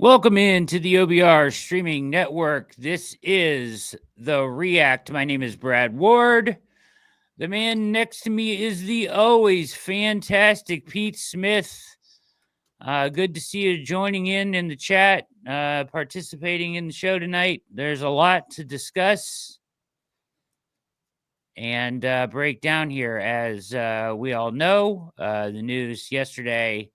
Welcome in to the OBR streaming network. This is the React. My name is Brad Ward. The man next to me is the always fantastic Pete Smith. Good to see you joining in the chat, participating in the show tonight. There's a lot to discuss and break down here. As we all know, the news yesterday,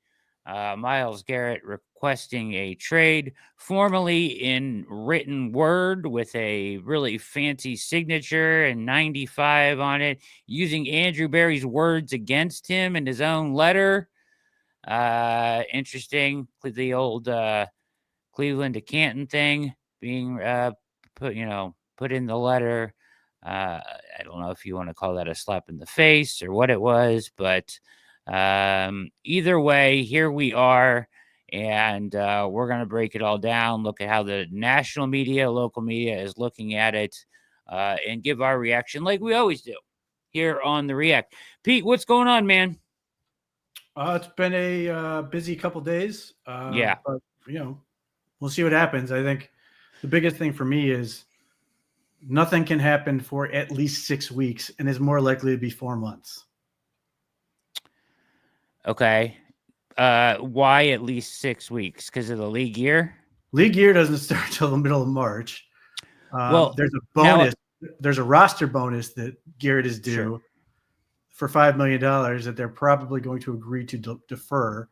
Myles Garrett requesting a trade formally in written word with a really fancy signature and 95 on it, using Andrew Berry's words against him in his own letter. Interesting. The old Cleveland to Canton thing being put in the letter. I don't know if you want to call that a slap in the face or what it was, but either way, here we are, and we're going to break it all down, look at how the national media, local media is looking at it, and give our reaction like we always do here on the React. Pete, what's going on, man? It's been a busy couple days. Yeah. But, we'll see what happens. I think the biggest thing for me is nothing can happen for at least 6 weeks and is more likely to be 4 months. Okay. Why at least 6 weeks? Because of the league year? League year doesn't start until the middle of March. Well, there's a bonus. There's a roster bonus that Garrett is due. Sure. For $5 million that they're probably going to agree to defer.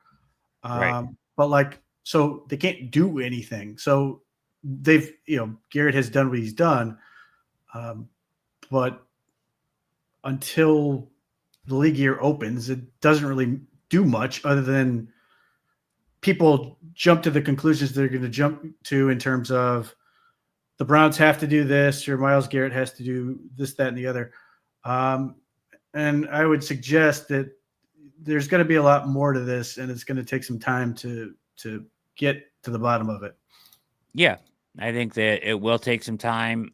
Right. But so they can't do anything. So they've, Garrett has done what he's done. But until the league year opens, it doesn't really do much other than people jump to the conclusions they're going to jump to in terms of the Browns have to do this or Myles Garrett has to do this, that, and the other. And I would suggest that there's going to be a lot more to this, and it's going to take some time to get to the bottom of it. Yeah, I think that it will take some time.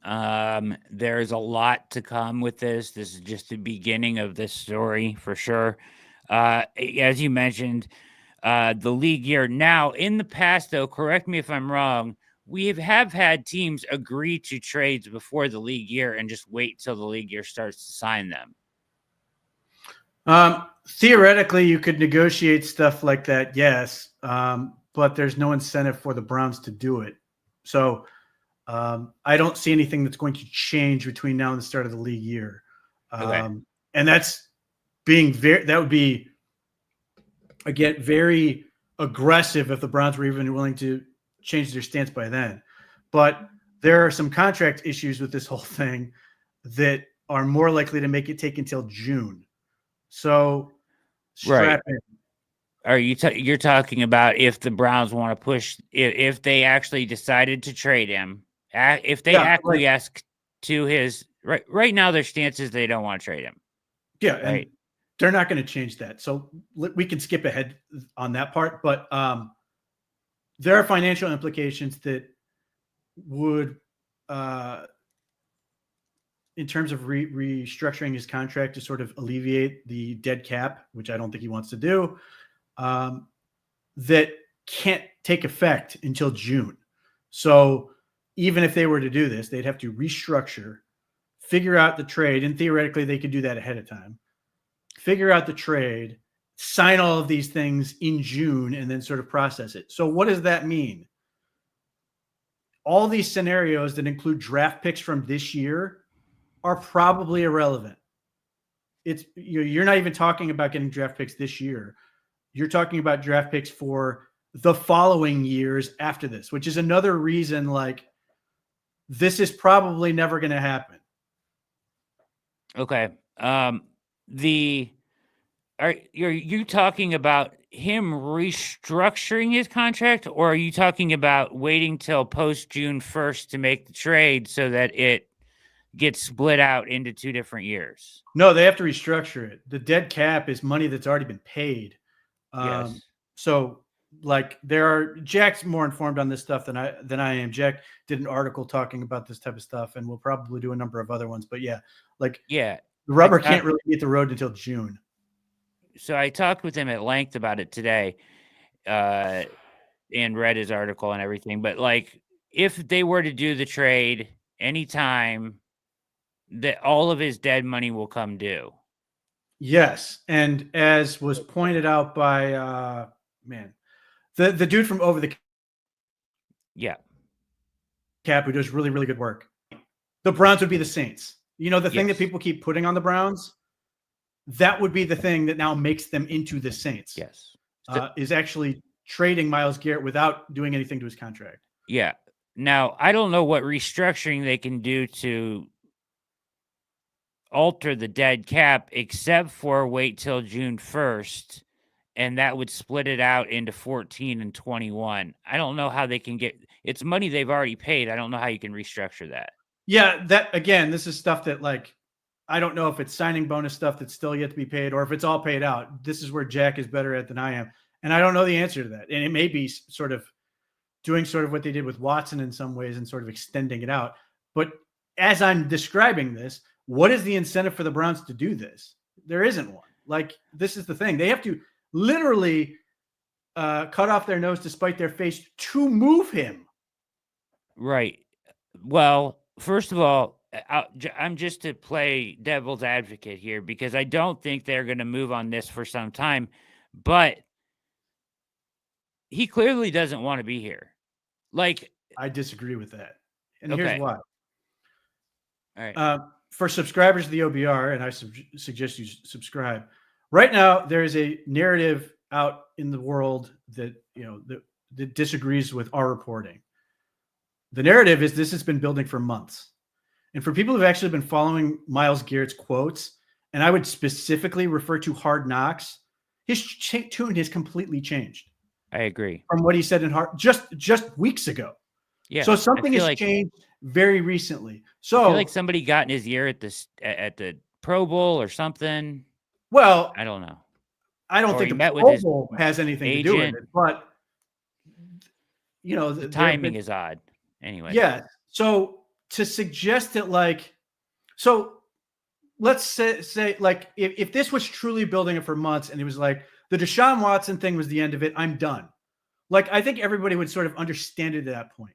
There's a lot to come with this. This is just the beginning of this story for sure. As you mentioned, the league year. Now, in the past, though, correct me if I'm wrong, we have had teams agree to trades before the league year and just wait till the league year starts to sign them. Theoretically, you could negotiate stuff like that, yes, but there's no incentive for the Browns to do it. So I don't see anything that's going to change between now and the start of the league year. Okay. And that's that would be, again, very aggressive if the Browns were even willing to change their stance by then. But there are some contract issues with this whole thing that are more likely to make it take until June. So strap in. Are you're talking about if the Browns want to push, if they actually decided to trade him, if they acquiesce to his right now, their stance is they don't want to trade him. Yeah, right. And they're not going to change that. So we can skip ahead on that part, but there are financial implications that would, in terms of restructuring his contract to sort of alleviate the dead cap, which I don't think he wants to do, that can't take effect until June. So even if they were to do this, they'd have to restructure, figure out the trade, and theoretically they could do that ahead of time, figure out the trade, sign all of these things in June, and then sort of process it. So what does that mean? All these scenarios that include draft picks from this year are probably irrelevant. You're not even talking about getting draft picks this year. You're talking about draft picks for the following years after this, which is another reason this is probably never going to happen. Okay. Are you talking about him restructuring his contract, or are you talking about waiting till post June 1st to make the trade so that it gets split out into 2 different years? No, they have to restructure it. The dead cap is money that's already been paid. Yes. So Jack's more informed on this stuff than I am. Jack did an article talking about this type of stuff, and we'll probably do a number of other ones. But the rubber can't really meet the road until June. So I talked with him at length about it today. and read his article and everything, but like if they were to do the trade anytime, that all of his dead money will come due. Yes, and as was pointed out by the dude from Over the Yeah. Cap, who does really, really good work. The Browns would be the Saints. You know, the thing that Yes. people keep putting on the Browns, that would be the thing that now makes them into the Saints. Yes. Is actually trading Myles Garrett without doing anything to his contract. Yeah. Now, I don't know what restructuring they can do to alter the dead cap, except for wait till June 1st, and that would split it out into 14 and 21. I don't know how they can get it's money they've already paid. I don't know how you can restructure that. Yeah, that again, this is stuff that like I don't know if it's signing bonus stuff that's still yet to be paid or if it's all paid out. This is where Jack is better at than I am. And I don't know the answer to that. And it may be sort of doing sort of what they did with Watson in some ways and sort of extending it out. But as I'm describing this, what is the incentive for the Browns to do this? There isn't one. Like, this is the thing. They have to literally cut off their nose to spite their face to move him. Right. Well, first of all, I'm just to play devil's advocate here because I don't think they're going to move on this for some time, but he clearly doesn't want to be here. Like, I disagree with that. And okay. Here's why. All right. For subscribers to the OBR, and I suggest you subscribe. Right now, there is a narrative out in the world that that disagrees with our reporting. The narrative is this has been building for months. And for people who've actually been following Myles Garrett's quotes, and I would specifically refer to Hard Knocks, his tune has completely changed. I agree. From what he said in just weeks ago. Yeah. So something has changed very recently. So I feel like somebody got in his ear at the Pro Bowl or something. Well, I don't know. I don't think the Pro Bowl has anything to do with it, but the timing is odd. Anyway. Yeah. So to suggest that, like, so let's say like if this was truly building it for months and it was like the Deshaun Watson thing was the end of it, I'm done. Like, I think everybody would sort of understand it at that point.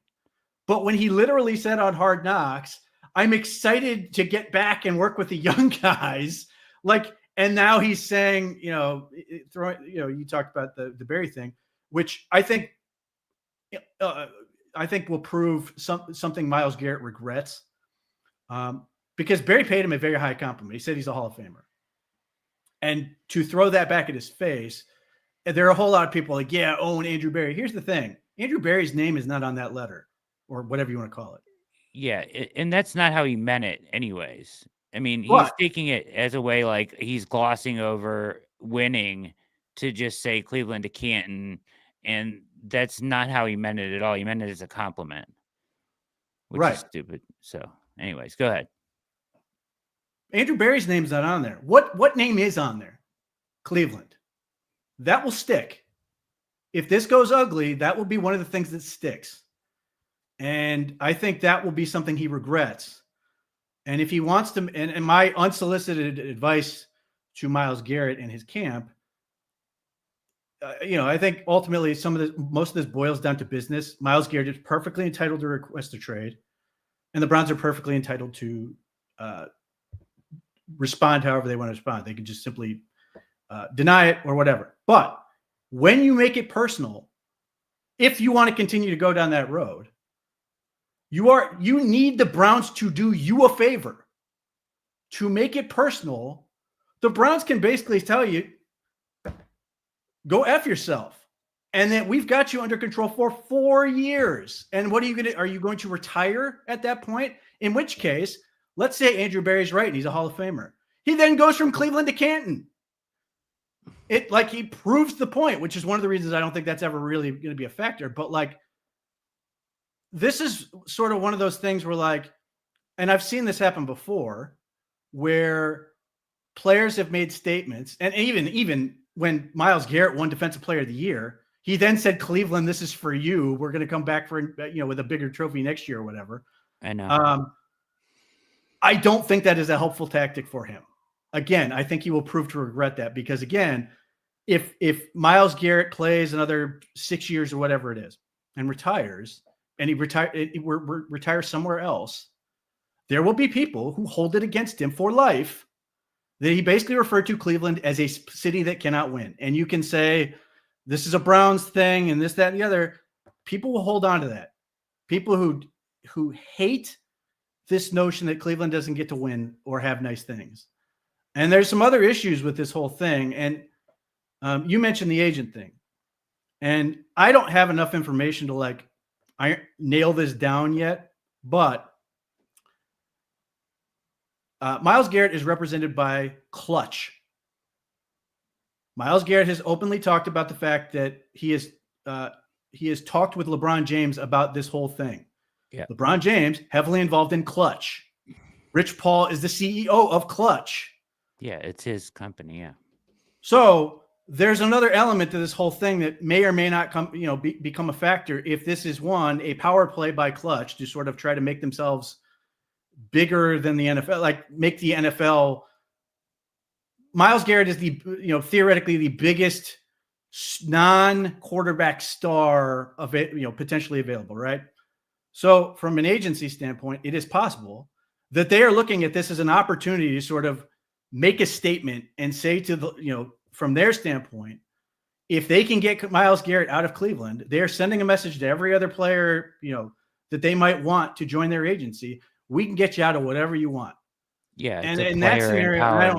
But when he literally said on Hard Knocks, I'm excited to get back and work with the young guys, like, and now he's saying, you talked about the Barry thing, which I think will prove something Myles Garrett regrets, because Barry paid him a very high compliment. He said he's a Hall of Famer, and to throw that back at his face, there are a whole lot of people like, yeah, own Andrew Barry. Here's the thing: Andrew Barry's name is not on that letter, or whatever you want to call it. Yeah, and that's not how he meant it, anyways. I mean, he's taking it as a way like he's glossing over winning to just say Cleveland to Canton, and that's not how he meant it at all. He meant it as a compliment, which is stupid. So, anyways, go ahead. Andrew Barry's name's not on there. What name is on there? Cleveland. That will stick. If this goes ugly, that will be one of the things that sticks. And I think that will be something he regrets. And if he wants to, and my unsolicited advice to Myles Garrett and his camp, I think ultimately most of this boils down to business. Myles Garrett is perfectly entitled to request a trade, and the Browns are perfectly entitled to respond however they want to respond. They can just simply deny it or whatever. But when you make it personal, if you want to continue to go down that road, you need the Browns to do you a favor. To make it personal, the Browns can basically tell you, go F yourself. And that we've got you under control for 4 years. And what are you going to retire at that point? In which case, let's say Andrew Barry's right and he's a Hall of Famer. He then goes from Cleveland to Canton. He proves the point, which is one of the reasons I don't think that's ever really going to be a factor. But like, this is sort of one of those things where like, and I've seen this happen before, where players have made statements, and even when Myles Garrett won Defensive Player of the Year, he then said, Cleveland, this is for you. We're going to come back for, with a bigger trophy next year or whatever. I know. I don't think that is a helpful tactic for him. Again, I think he will prove to regret that because, again, if Myles Garrett plays another 6 years or whatever it is and retires, and he retires somewhere else, there will be people who hold it against him for life that he basically referred to Cleveland as a city that cannot win. And you can say, this is a Browns thing and this, that, and the other. People will hold on to that. People who hate this notion that Cleveland doesn't get to win or have nice things. And there's some other issues with this whole thing. And you mentioned the agent thing. And I don't have enough information to nail this down yet, but Myles Garrett is represented by Clutch. Myles Garrett has openly talked about the fact that he has talked with LeBron James about this whole thing. Yeah. LeBron James heavily involved in Clutch. Rich Paul is the CEO of Clutch. Yeah, it's his company. Yeah. So there's another element to this whole thing that may or may not become a factor if this is a power play by Clutch to sort of try to make themselves bigger than the NFL, like make the NFL. Myles Garrett is theoretically the biggest non-quarterback star potentially available, right? So from an agency standpoint, it is possible that they are looking at this as an opportunity to sort of make a statement and say to from their standpoint, if they can get Myles Garrett out of Cleveland, they're sending a message to every other player, that they might want to join their agency. We can get you out of whatever you want. Yeah. And in that scenario, I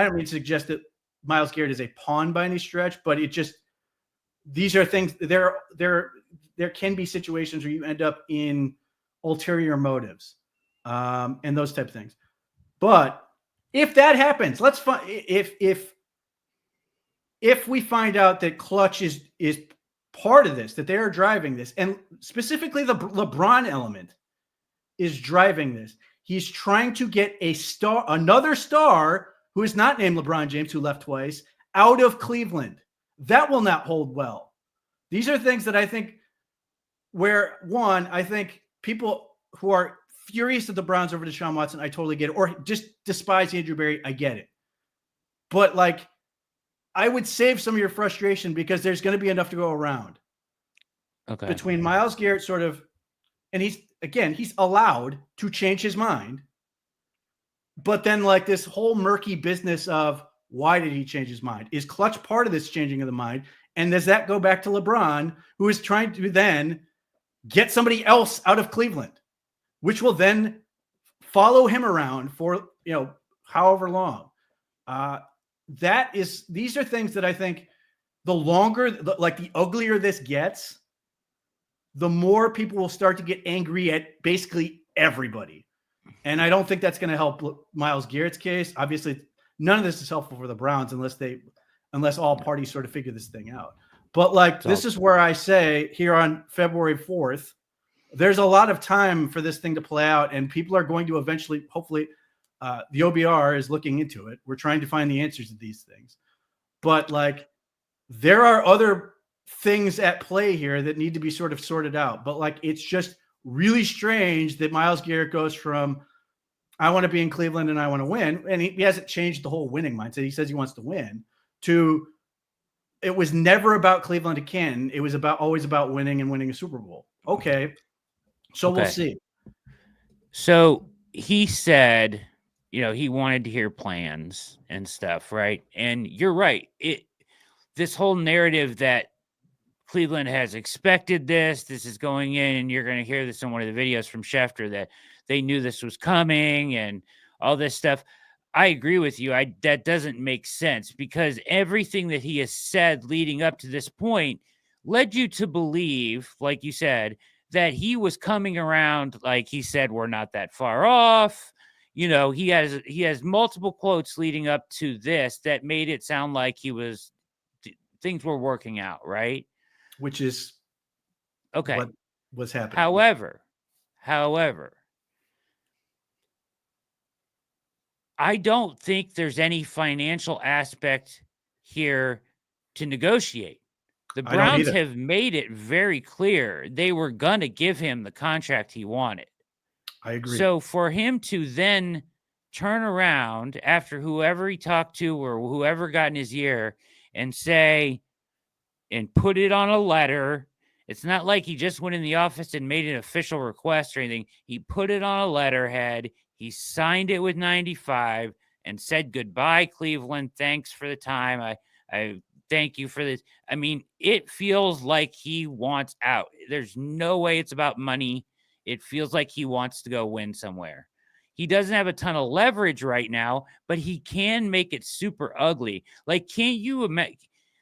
don't mean to suggest that Myles Garrett is a pawn by any stretch, but these are things there can be situations where you end up in ulterior motives, and those type of things. But if that happens, let's find if we find out that Clutch is part of this, that they are driving this, and specifically the LeBron element is driving this. He's trying to get another star who is not named LeBron James, who left twice, out of Cleveland. That will not hold well. These are things that I think I think people who are furious at the Browns over Deshaun Watson, I totally get it, or just despise Andrew Berry, I get it. But I would save some of your frustration because there's going to be enough to go around. Okay. Between Myles Garrett and he's allowed to change his mind. But then this whole murky business of why did he change his mind? Is Clutch part of this changing of the mind? And does that go back to LeBron, who is trying to then get somebody else out of Cleveland, which will then follow him around for, however long. These are things that I think the uglier this gets, the more people will start to get angry at basically everybody. And I don't think that's going to help Myles Garrett's case. Obviously, none of this is helpful for the Browns unless all parties sort of figure this thing out. But this is where I say here on February 4th, there's a lot of time for this thing to play out, and people are going to eventually, hopefully, the OBR is looking into it. We're trying to find the answers to these things. But there are other things at play here that need to be sort of sorted out. But it's just really strange that Myles Garrett goes from, I want to be in Cleveland and I want to win. And he hasn't changed the whole winning mindset. He says he wants to win, to it was never about Cleveland to Canton. It was always about winning and winning a Super Bowl. Okay. So we'll see. So he said, he wanted to hear plans and stuff, right? And you're right. This whole narrative that Cleveland has expected this is going in, and you're going to hear this in one of the videos from Schefter that they knew this was coming and all this stuff. I agree with you. That doesn't make sense because everything that he has said leading up to this point led you to believe, like you said, that he was coming around. Like he said, we're not that far off. He has multiple quotes leading up to this that made it sound like things were working out, right? Which is okay. What was happening. However, I don't think there's any financial aspect here to negotiate. The Browns have made it very clear they were going to give him the contract he wanted. I agree. So for him to then turn around after whoever he talked to or whoever got in his ear and say, and put it on a letter. It's not like he just went in the office and made an official request or anything. He put it on a letterhead. He signed it with 95 and said, goodbye, Cleveland. Thanks for the time. I thank you for this. I mean, it feels like he wants out. There's no way it's about money. It feels like he wants to go win somewhere. He doesn't have a ton of leverage right now, but he can make it super ugly. Like, can't you imagine?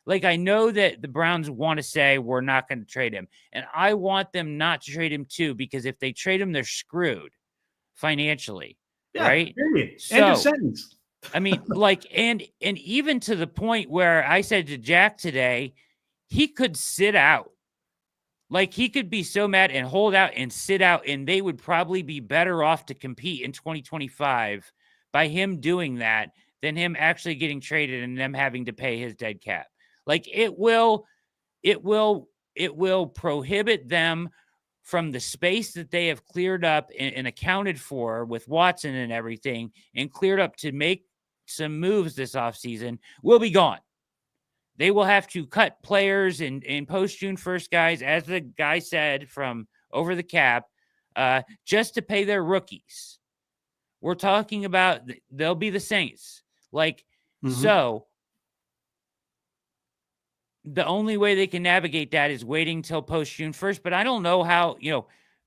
Like, I know that the Browns want to say we're not going to trade him, and I want them not to trade him too, because if they trade him, they're screwed financially, right? Period. So, end of sentence. I mean, like, and even to the point where I said to Jack today, he could sit out. Like, he could be so mad and hold out and sit out, and they would probably be better off to compete in 2025 by him doing that than him actually getting traded and them having to pay his dead cap. Like, it will prohibit them from the space that they have cleared up and accounted for with Watson and everything, and cleared up to make some moves this offseason, will be gone. They will have to cut players and post June 1st guys, as the guy said, from over the cap, just to pay their rookies. We're talking about they'll be the Saints. Like, so the only way they can navigate that is waiting till post June 1st. But I don't know how,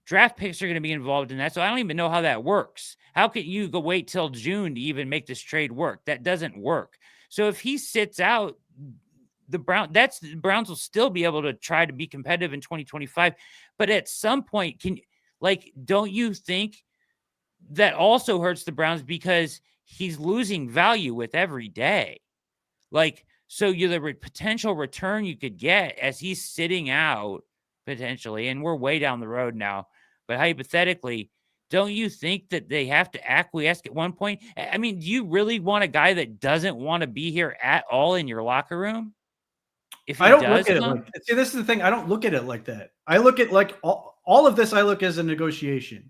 draft picks are going to be involved in that. So I don't even know how that works. How can you go wait till June to even make this trade work? That doesn't work. So if he sits out, the Browns will still be able to try to be competitive in 2025. But at some point, don't you think that also hurts the Browns, because he's losing value with every day? Like, so the potential return you could get as he's sitting out potentially, and we're way down the road now, but hypothetically, don't you think that they have to acquiesce at one point? I mean, do you really want a guy that doesn't want to be here at all in your locker room? If he I don't does, look at it like that. See, this is the thing. I don't look at it like that. I look at like all of this. I look as a negotiation.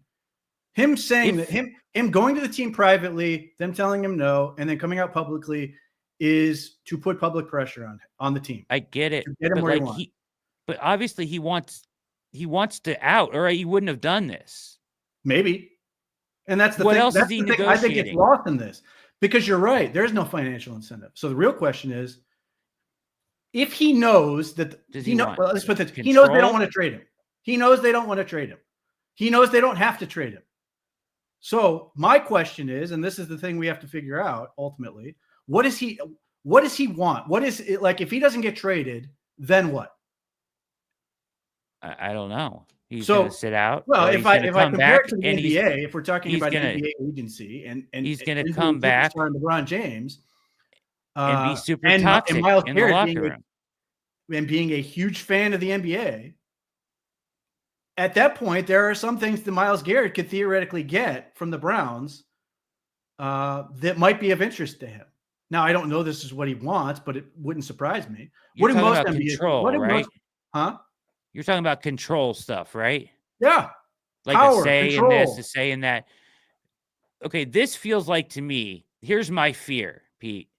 Him saying that him going to the team privately, them telling him no, and then coming out publicly is to put public pressure on the team. I get it, get him but where like he but obviously he wants to out, or he wouldn't have done this. Maybe, and that's the what thing. else that's is he the thing negotiating? I think it's lost in this, because you're right. There's no financial incentive. So the real question is, if he knows that he knows they don't want to trade him. He knows they don't want to trade him. He knows they don't have to trade him. So my question is, and this is the thing we have to figure out ultimately, what does he want? What is it like if he doesn't get traded, then what? I don't know. He's going to sit out. Well, if I compare it to the NBA, if we're talking about NBA agency and he's going to come back, LeBron James, and be super toxic and Myles in Garrett the locker room, and being a huge fan of the NBA. At that point, there are some things that Myles Garrett could theoretically get from the Browns that might be of interest to him. Now, I don't know this is what he wants, but it wouldn't surprise me. You're talking about control, right? You're talking about control stuff, right? Yeah. Like power, a say control. In this, a say in that. Okay, this feels like to me, here's my fear, Pete.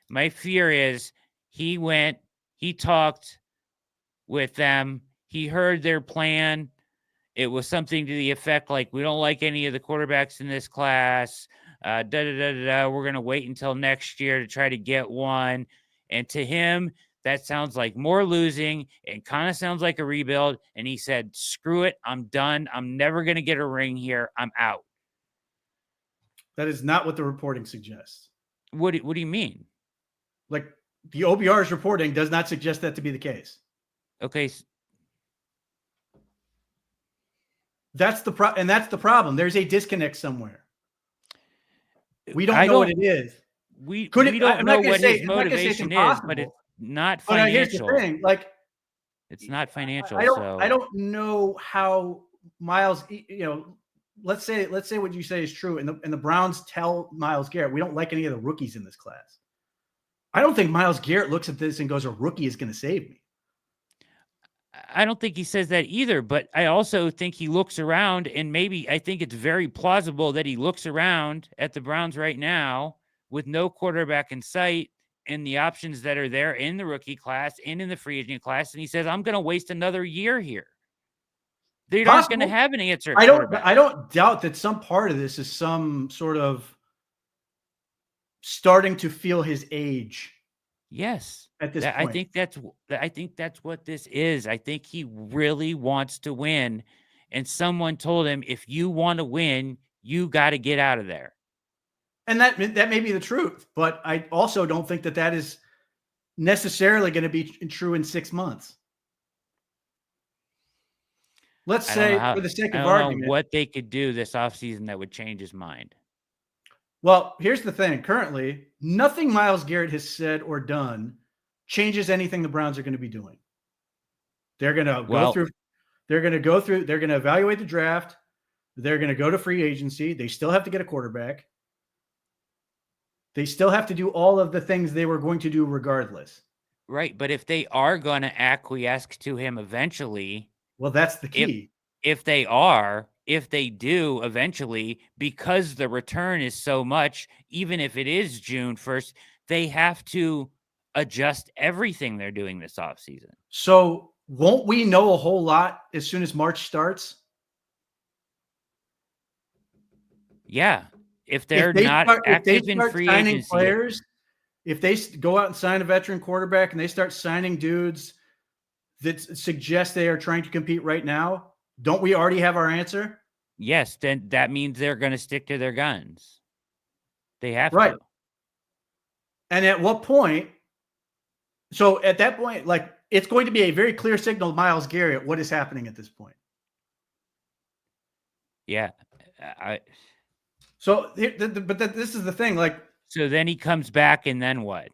My fear is he talked with them. He heard their plan. It was something to the effect like, we don't like any of the quarterbacks in this class. We're going to wait until next year to try to get one. And to him, that sounds like more losing and kind of sounds like a rebuild. And he said, screw it. I'm done. I'm never going to get a ring here. I'm out. That is not what the reporting suggests. What do you mean? Like, the OBR's reporting does not suggest that to be the case. Okay. That's the problem. There's a disconnect somewhere. We don't know what it is. We don't know what his motivation is, but it's not financial. But here's the thing, like, it's not financial. I don't know how Myles, let's say what you say is true, and the Browns tell Myles Garrett, we don't like any of the rookies in this class. I don't think Myles Garrett looks at this and goes, a rookie is going to save me. I don't think he says that either, but I also think he looks around, and I think it's very plausible that he looks around at the Browns right now with no quarterback in sight and the options that are there in the rookie class and in the free agent class, and he says, I'm going to waste another year here. They aren't going to Possible. have an answer at I quarterback. don't doubt that some part of this is some sort of starting to feel his age. Yes. At this I point. think that's what this is. I think he really wants to win, and someone told him, if you want to win, you got to get out of there. And that may be the truth, but I also don't think that is necessarily going to be true in 6 months. Let's say, for the sake of I don't know argument, what they could do this offseason that would change his mind. Well, here's the thing. Currently, nothing Myles Garrett has said or done changes anything the Browns are going to be doing. They're going to go through. They're going to evaluate the draft. They're going to go to free agency. They still have to get a quarterback. They still have to do all of the things they were going to do regardless. Right, but if they are going to acquiesce to him eventually, well, that's the key. If they do eventually, because the return is so much, even if it is June 1st, they have to adjust everything they're doing this offseason. So won't we know a whole lot as soon as March starts? Yeah. If they're not active in free agency. Players, if they go out and sign a veteran quarterback and they start signing dudes that suggest they are trying to compete right now, don't we already have our answer? Yes, then that means they're going to stick to their guns. They have right. to. And at what point? So at that point, like, it's going to be a very clear signal to Myles Garrett what is happening at this point. Yeah. So, this is the thing. Like, so then he comes back, and then what?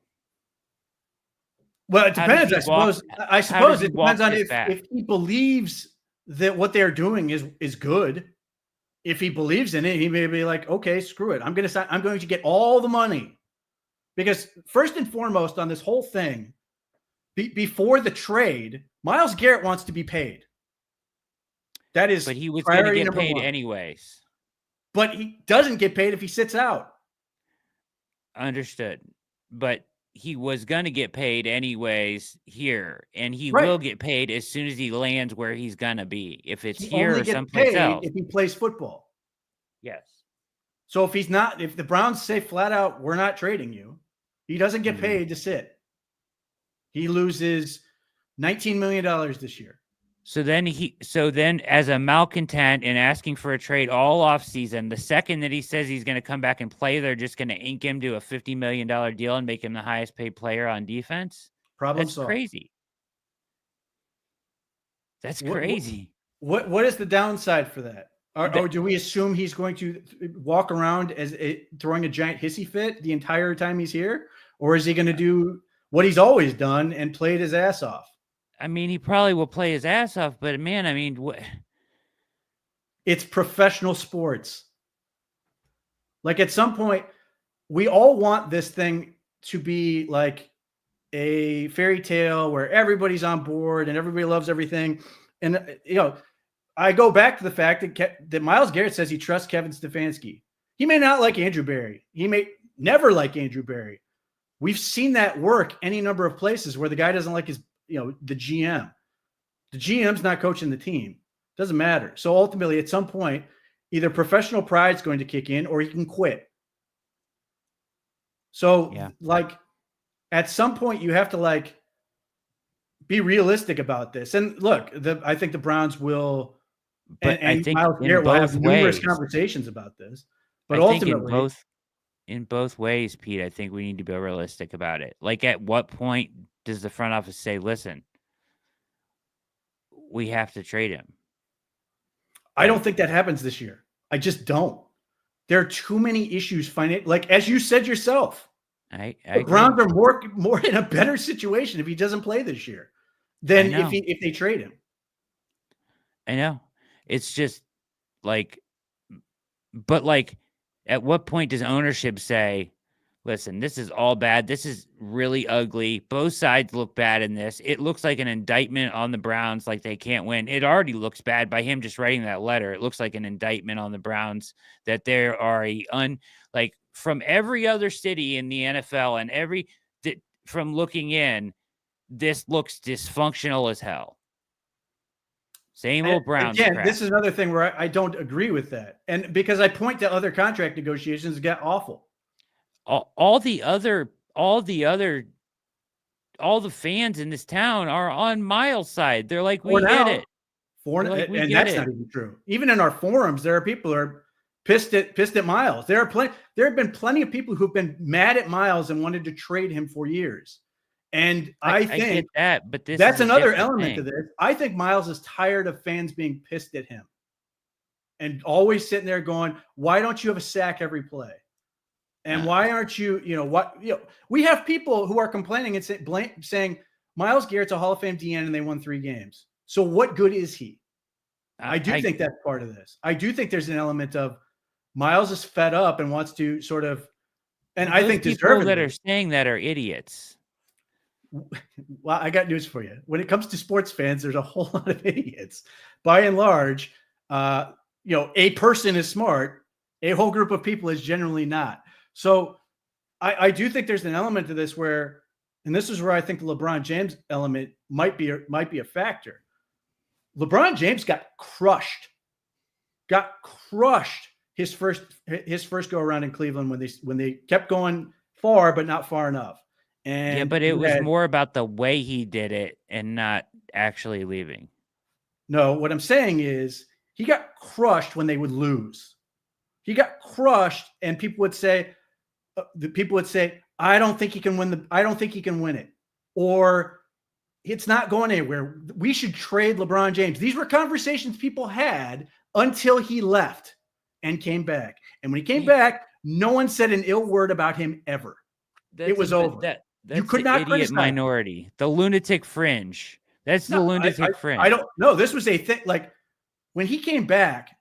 Well, it depends. I suppose it depends on if he believes that what they're doing is good. If he believes in it, he may be like, okay, screw it. I'm going to get all the money. Because first and foremost on this whole thing, before the trade, Myles Garrett wants to be paid. That is, but he was going to get paid 1. anyways. But he doesn't get paid if he sits out. Understood. But he was going to get paid anyways here, and he will get paid as soon as he lands where he's going to be. If it's here or someplace else. If he plays football. Yes. So if the Browns say flat out, we're not trading you, he doesn't get paid to sit. He loses $19 million this year. So then as a malcontent and asking for a trade all offseason, the second that he says he's going to come back and play, they're just going to ink him to a $50 million deal and make him the highest paid player on defense? That's crazy. That's crazy. What is the downside for that? Or do we assume he's going to walk around as throwing a giant hissy fit the entire time he's here? Or is he going to do what he's always done and played his ass off? I mean, he probably will play his ass off, but man, I mean, it's professional sports. Like, at some point, we all want this thing to be like a fairy tale where everybody's on board and everybody loves everything. And, I go back to the fact that Myles Garrett says he trusts Kevin Stefanski. He may not like Andrew Berry. He may never like Andrew Berry. We've seen that work any number of places where the guy doesn't like his, the GM. The GM's not coaching the team. Doesn't matter. So ultimately, at some point, either professional pride is going to kick in or he can quit. So, at some point, you have to, be realistic about this. And look, I think the Browns will, but I think Myles Garrett will have numerous conversations about this. But ultimately, in both ways, Pete, I think we need to be realistic about it. Like, at what point does the front office say, listen, we have to trade him? I don't think that happens this year. I just don't. There are too many issues. Like, as you said yourself, the Browns are more in a better situation if he doesn't play this year than if they trade him. I know. It's just but at what point does ownership say, listen, this is all bad. This is really ugly. Both sides look bad in this. It looks like an indictment on the Browns, like they can't win. It already looks bad by him just writing that letter. It looks like an indictment on the Browns that there are from every other city in the NFL and from looking in, this looks dysfunctional as hell. Same old Browns Again, crap. this is another thing where I don't agree with that. And because I point to other contract negotiations that got awful. All the fans in this town are on Myles' side. They're like, we get it. And that's not even true. Even in our forums, there are people who are pissed at Myles. There have been plenty of people who've been mad at Myles and wanted to trade him for years. And I think get that, but that's another element to this. I think Myles is tired of fans being pissed at him and always sitting there going, why don't you have a sack every play? And why aren't you, we have people who are complaining and saying Myles Garrett's a Hall of Fame DN and they won 3 games. So what good is he? I think that's part of this. I do think there's an element of Myles is fed up and wants to sort of, and I think people that are saying that are idiots. Well, I got news for you. When it comes to sports fans, there's a whole lot of idiots. By and large, a person is smart. A whole group of people is generally not. So I do think there's an element to this where, and this is where I think the LeBron James element might be a factor. LeBron James got crushed his first go around in Cleveland when they kept going far, but not far enough. And yeah, but it was more about the way he did it and not actually leaving. No, what I'm saying is he got crushed when they would lose. He got crushed, and people would say, I don't think he can win it. Or it's not going anywhere. We should trade LeBron James. These were conversations people had until he left and came back. And when he came back, no one said an ill word about him ever. It was over. You could not criticize minority, the lunatic fringe. That's the lunatic fringe. I don't know. This was a thing. Like when he came back,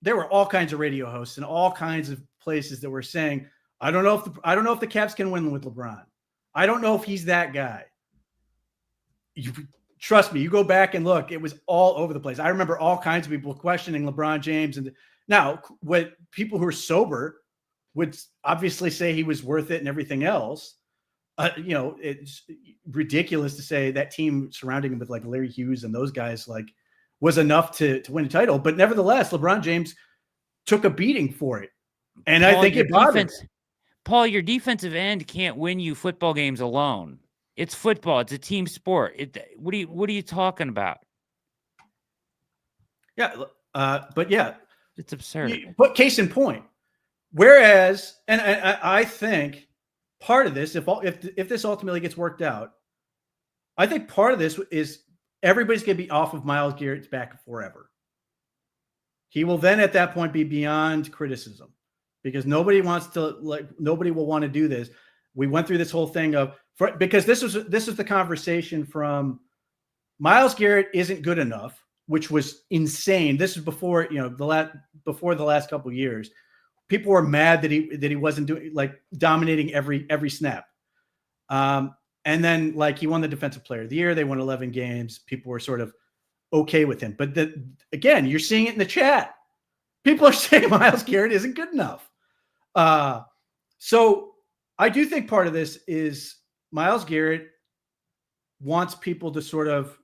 there were all kinds of radio hosts and all kinds of places that were saying, I don't know if the Cavs can win with LeBron. I don't know if he's that guy. Trust me, you go back and look, it was all over the place. I remember all kinds of people questioning LeBron James. And now what people who are sober would obviously say he was worth it and everything else. It's ridiculous to say that team surrounding him with like Larry Hughes and those guys was enough to win a title. But nevertheless, LeBron James took a beating for it. And Paul, I think it bothered him. Paul, your defensive end can't win you football games alone. It's football. It's a team sport. What are you talking about? Yeah. But yeah, it's absurd. But case in point, whereas, and I think part of this, if this ultimately gets worked out, I think part of this is everybody's going to be off of Myles Garrett's back forever. He will then at that point be beyond criticism because nobody will want to do this. We went through this whole thing because this was the conversation from Myles Garrett isn't good enough, which was insane. This is before, before the last couple of years. People were mad that he wasn't doing dominating every snap. And then he won the defensive player of the year. They won 11 games. People were sort of okay with him. But again, you're seeing it in the chat. People are saying Myles Garrett isn't good enough. So I do think part of this is Myles Garrett wants people to sort of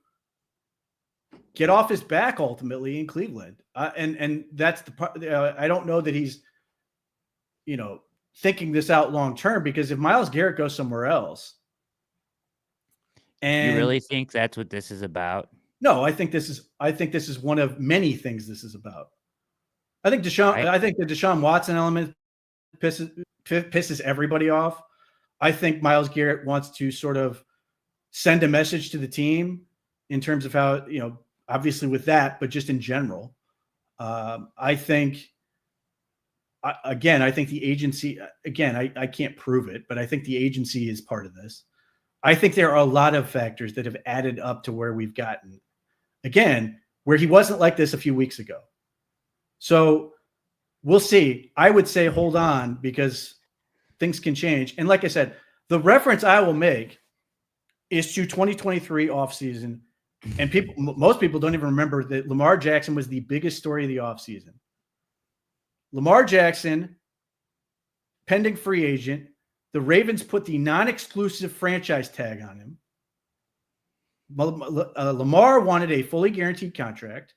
get off his back ultimately in Cleveland. And that's the part. I don't know that he's, thinking this out long term, because if Myles Garrett goes somewhere else, and you really think that's what this is about? No, I think this is one of many things this is about. I think the Deshaun Watson element pisses everybody off. I think Myles Garrett wants to sort of send a message to the team in terms of how, obviously with that, but just in general. I think the agency, I can't prove it, but I think the agency is part of this. I think there are a lot of factors that have added up to where we've gotten, again, where he wasn't like this a few weeks ago. So we'll see. I would say hold on, because things can change. And like I said, the reference I will make is to 2023 offseason. And most people don't even remember that Lamar Jackson was the biggest story of the offseason. Lamar Jackson, pending free agent, The Ravens put the non-exclusive franchise tag on him. Lamar wanted a fully guaranteed contract.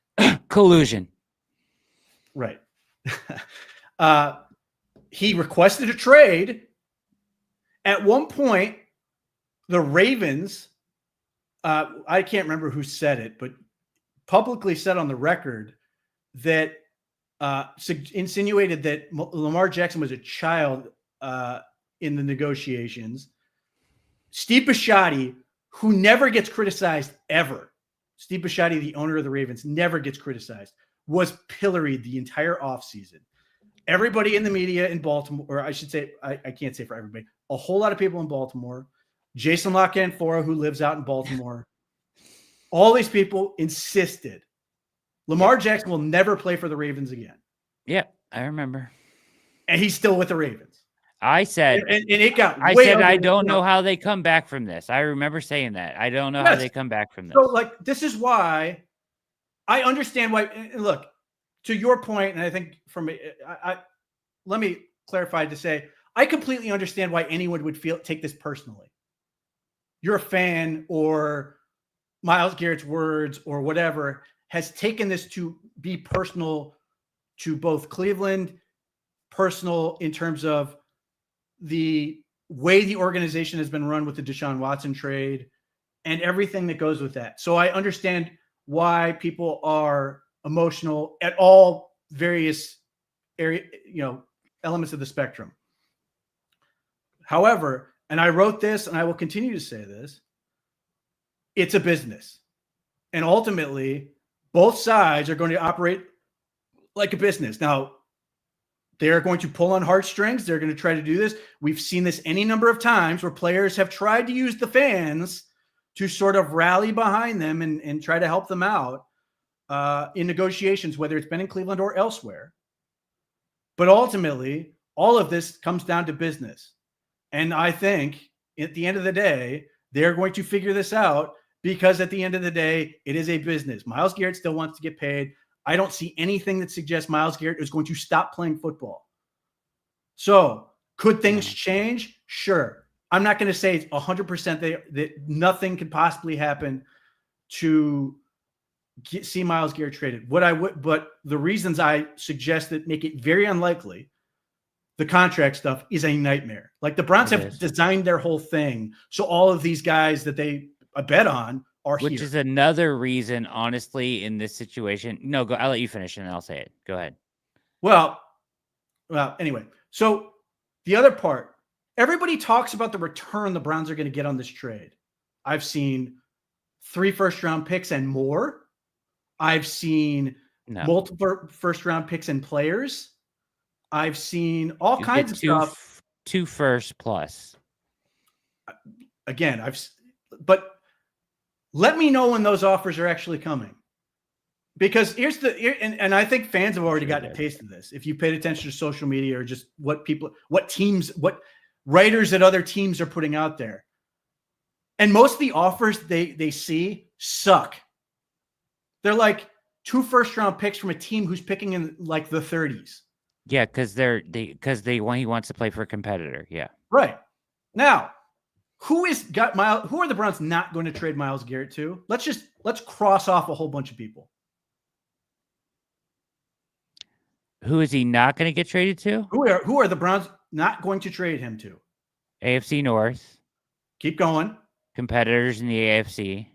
Collusion. Right. He requested a trade. At one point, the Ravens, I can't remember who said it, but publicly said on the record that insinuated that Lamar Jackson was a child in the negotiations. Steve Bisciotti, who never gets criticized ever, Steve Bisciotti, the owner of the Ravens, never gets criticized, was pilloried the entire offseason. Everybody in the media in Baltimore, or I should say, I can't say for everybody, a whole lot of people in Baltimore, Jason La Canfora, who lives out in Baltimore, all these people insisted Lamar Jackson will never play for the Ravens again. Yeah, I remember. And he's still with the Ravens. I said, and it got. I don't know how they come back from this. I remember saying that. I don't know how they come back from this. So, like, this is why I understand why. And look, to your point, and I think from let me clarify to say I completely understand why anyone would take this personally. You're a fan, or Myles Garrett's words, or whatever, has taken this to be personal to both Cleveland, personal in terms of the way the organization has been run with the Deshaun Watson trade and everything that goes with that. So I understand why people are emotional at all various elements of the spectrum. However, and I wrote this and I will continue to say this, it's a business. And ultimately, both sides are going to operate like a business. Now, they're going to pull on heartstrings. They're going to try to do this. We've seen this any number of times where players have tried to use the fans to sort of rally behind them and try to help them out in negotiations, whether it's been in Cleveland or elsewhere. But ultimately, all of this comes down to business. And I think at the end of the day, they're going to figure this out because at the end of the day, it is a business. Myles Garrett still wants to get paid. I don't see anything that suggests Myles Garrett is going to stop playing football. So could things change? Sure. I'm not going to say it's 100% that nothing could possibly happen to see Myles Garrett traded. But the reasons I suggest that make it very unlikely, the contract stuff is a nightmare. Like the Browns have designed their whole thing. So all of these guys that they bet on are here. Which is another reason, honestly, in this situation. No, I'll let you finish and I'll say it. Go ahead. Well, anyway. So the other part, everybody talks about the return the Browns are going to get on this trade. I've seen 3 first-round picks and more. I've seen multiple first-round picks and players. I've seen all kinds of stuff. 2 first plus. Again, but let me know when those offers are actually coming. Because and I think fans have already gotten a taste of this. If you paid attention to social media or just what writers at other teams are putting out there. And most of the offers they see suck. They're like 2 first-round picks from a team who's picking in like the 30s. Yeah, because he wants to play for a competitor. Yeah. Right. Now, who are the Browns not going to trade Myles Garrett to? Let's cross off a whole bunch of people. Who is he not going to get traded to? Who are the Browns not going to trade him to? AFC North. Keep going. Competitors in the AFC.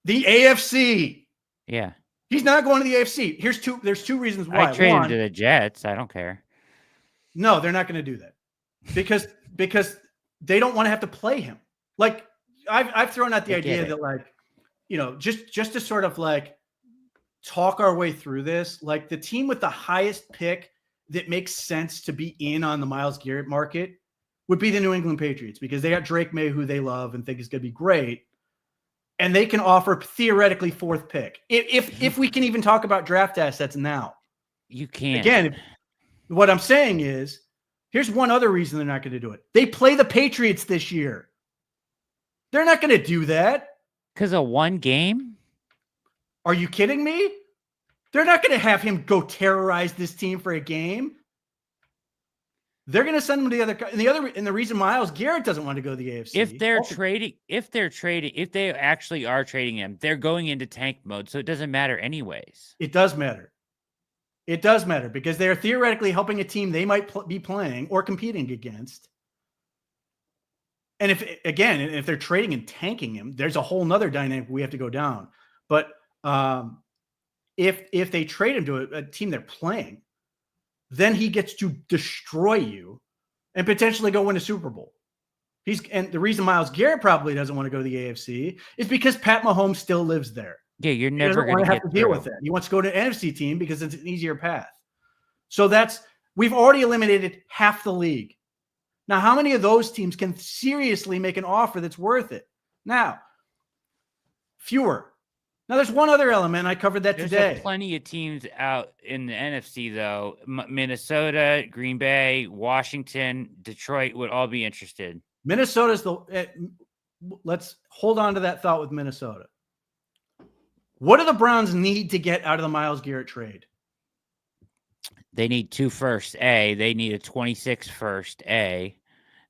The AFC. Yeah. He's not going to the AFC. There's 2 reasons why. I traded him to the Jets. I don't care. No, they're not going to do that. Because they don't want to have to play him. Like I've thrown out the idea that, like, just to sort of like talk our way through this, like the team with the highest pick that makes sense to be in on the Myles Garrett market would be the New England Patriots, because they got Drake May, who they love and think is going to be great. And they can offer theoretically 4th pick. If we can even talk about draft assets now. You can't. Again, what I'm saying is, here's one other reason they're not going to do it. They play the Patriots this year. They're not going to do that. Because of one game? Are you kidding me? They're not going to have him go terrorize this team for a game. They're going to send him to the other. And the reason Myles Garrett doesn't want to go to the AFC. If they actually are trading him, they're going into tank mode, so it doesn't matter anyways. It does matter. It does matter because they are theoretically helping a team they might be playing or competing against. And if they're trading and tanking him, there's a whole nother dynamic we have to go down. But if they trade him to a team they're playing, then he gets to destroy you and potentially go win a Super Bowl. And the reason Myles Garrett probably doesn't want to go to the AFC is because Pat Mahomes still lives there. Yeah, you're never going to have to deal with it. He wants to go to an NFC team because it's an easier path. So we've already eliminated half the league. Now, how many of those teams can seriously make an offer that's worth it? Now, fewer. Now, there's one other element. I covered that today. There's plenty of teams out in the NFC, though. Minnesota, Green Bay, Washington, Detroit would all be interested. Minnesota's let's hold on to that thought with Minnesota. What do the Browns need to get out of the Myles Garrett trade? They need 2 firsts, A. They need a 26 first, A.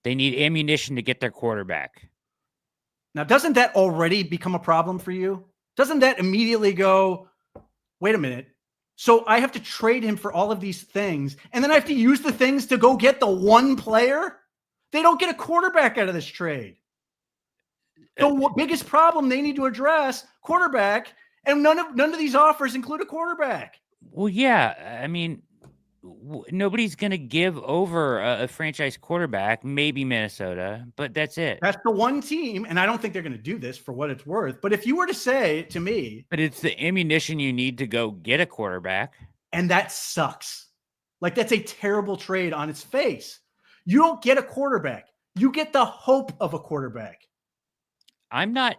They need ammunition to get their quarterback. Now, doesn't that already become a problem for you? Doesn't that immediately go, wait a minute. So I have to trade him for all of these things, and then I have to use the things to go get the one player? They don't get a quarterback out of this trade. The biggest problem they need to address, quarterback, and none of these offers include a quarterback. Well, yeah. I mean, nobody's going to give over a franchise quarterback, maybe Minnesota, but that's it. That's the one team, and I don't think they're going to do this for what it's worth. But if you were to say to me... But it's the ammunition you need to go get a quarterback. And that sucks. Like, that's a terrible trade on its face. You don't get a quarterback. You get the hope of a quarterback. I'm not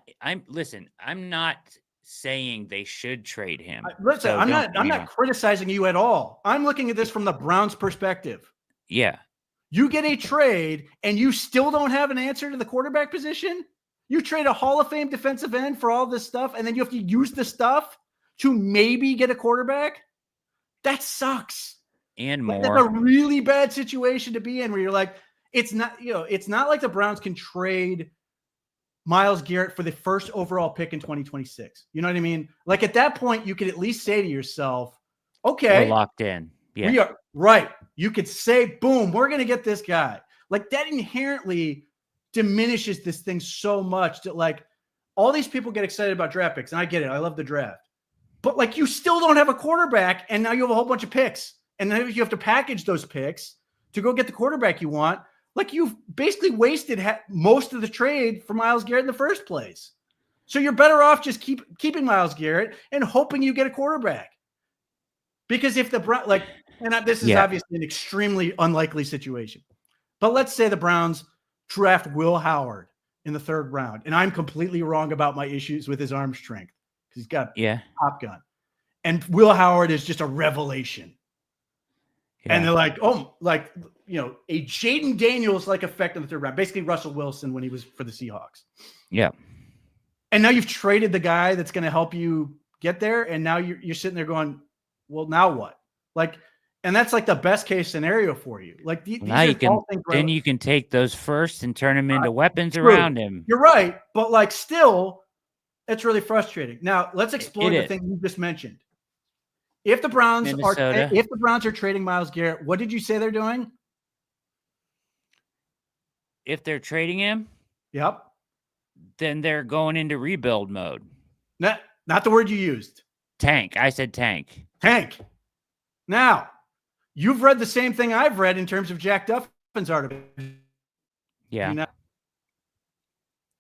saying they should trade him. Listen, I'm not criticizing you at all. I'm looking at this from the Browns' perspective. Yeah. You get a trade and you still don't have an answer to the quarterback position? You trade a Hall of Fame defensive end for all this stuff, and then you have to use the stuff to maybe get a quarterback? That sucks. And more. That's a really bad situation to be in where you're like, it's not like the Browns can trade Myles Garrett for the first overall pick in 2026. You know what I mean? Like, at that point, you could at least say to yourself, okay, we're locked in. Yeah. We are right. You could say, boom, we're going to get this guy. Like, that inherently diminishes this thing so much that, like, all these people get excited about draft picks. And I get it. I love the draft. But, like, you still don't have a quarterback. And now you have a whole bunch of picks. And then you have to package those picks to go get the quarterback you want. Like, you've basically wasted most of the trade for Myles Garrett in the first place. So you're better off just keeping Myles Garrett and hoping you get a quarterback. Because if this is obviously an extremely unlikely situation. But let's say the Browns draft Will Howard in the 3rd round. And I'm completely wrong about my issues with his arm strength because he's got a Top Gun. And Will Howard is just a revelation. Yeah. And they're like, a Jaden Daniels-like effect in the 3rd round. Basically Russell Wilson when he was for the Seahawks. Yeah. And now you've traded the guy that's going to help you get there. And now you're sitting there going, well, now what? Like, and that's like the best case scenario for you. Like, now you can take those first and turn them into weapons around him. You're right. But, like, still, it's really frustrating. Now, let's explore the thing you just mentioned. If the Browns are trading Myles Garrett, what did you say they're doing? If they're trading him, yep, then they're going into rebuild mode. Not the word you used. Tank. I said tank. Tank. Now, you've read the same thing I've read in terms of Jack Duffin's article. Yeah.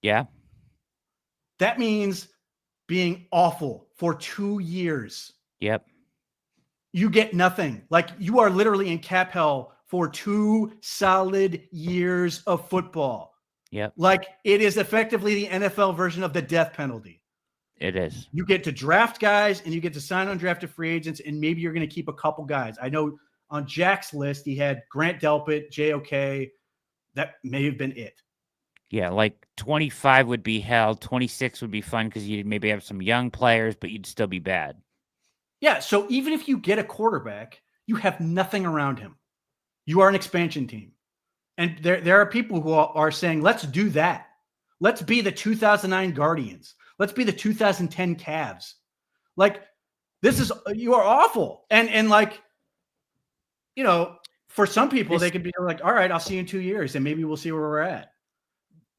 Yeah. That means being awful for 2 years. Yep. You get nothing. Like, you are literally in cap hell for 2 solid years of football. Yep. Like, it is effectively the NFL version of the death penalty. It is. You get to draft guys and you get to sign undrafted free agents, and maybe you're going to keep a couple guys. I know on Jack's list, he had Grant Delpit, JOK. That may have been it. Yeah, like 25 would be hell. 26 would be fun because you'd maybe have some young players, but you'd still be bad. Yeah, so even if you get a quarterback, you have nothing around him. You are an expansion team. And there are people who are saying, let's do that. Let's be the 2009 Guardians. Let's be the 2010 Cavs. Like, you are awful. And like, for some people, they could be like, all right, I'll see you in 2 years and maybe we'll see where we're at.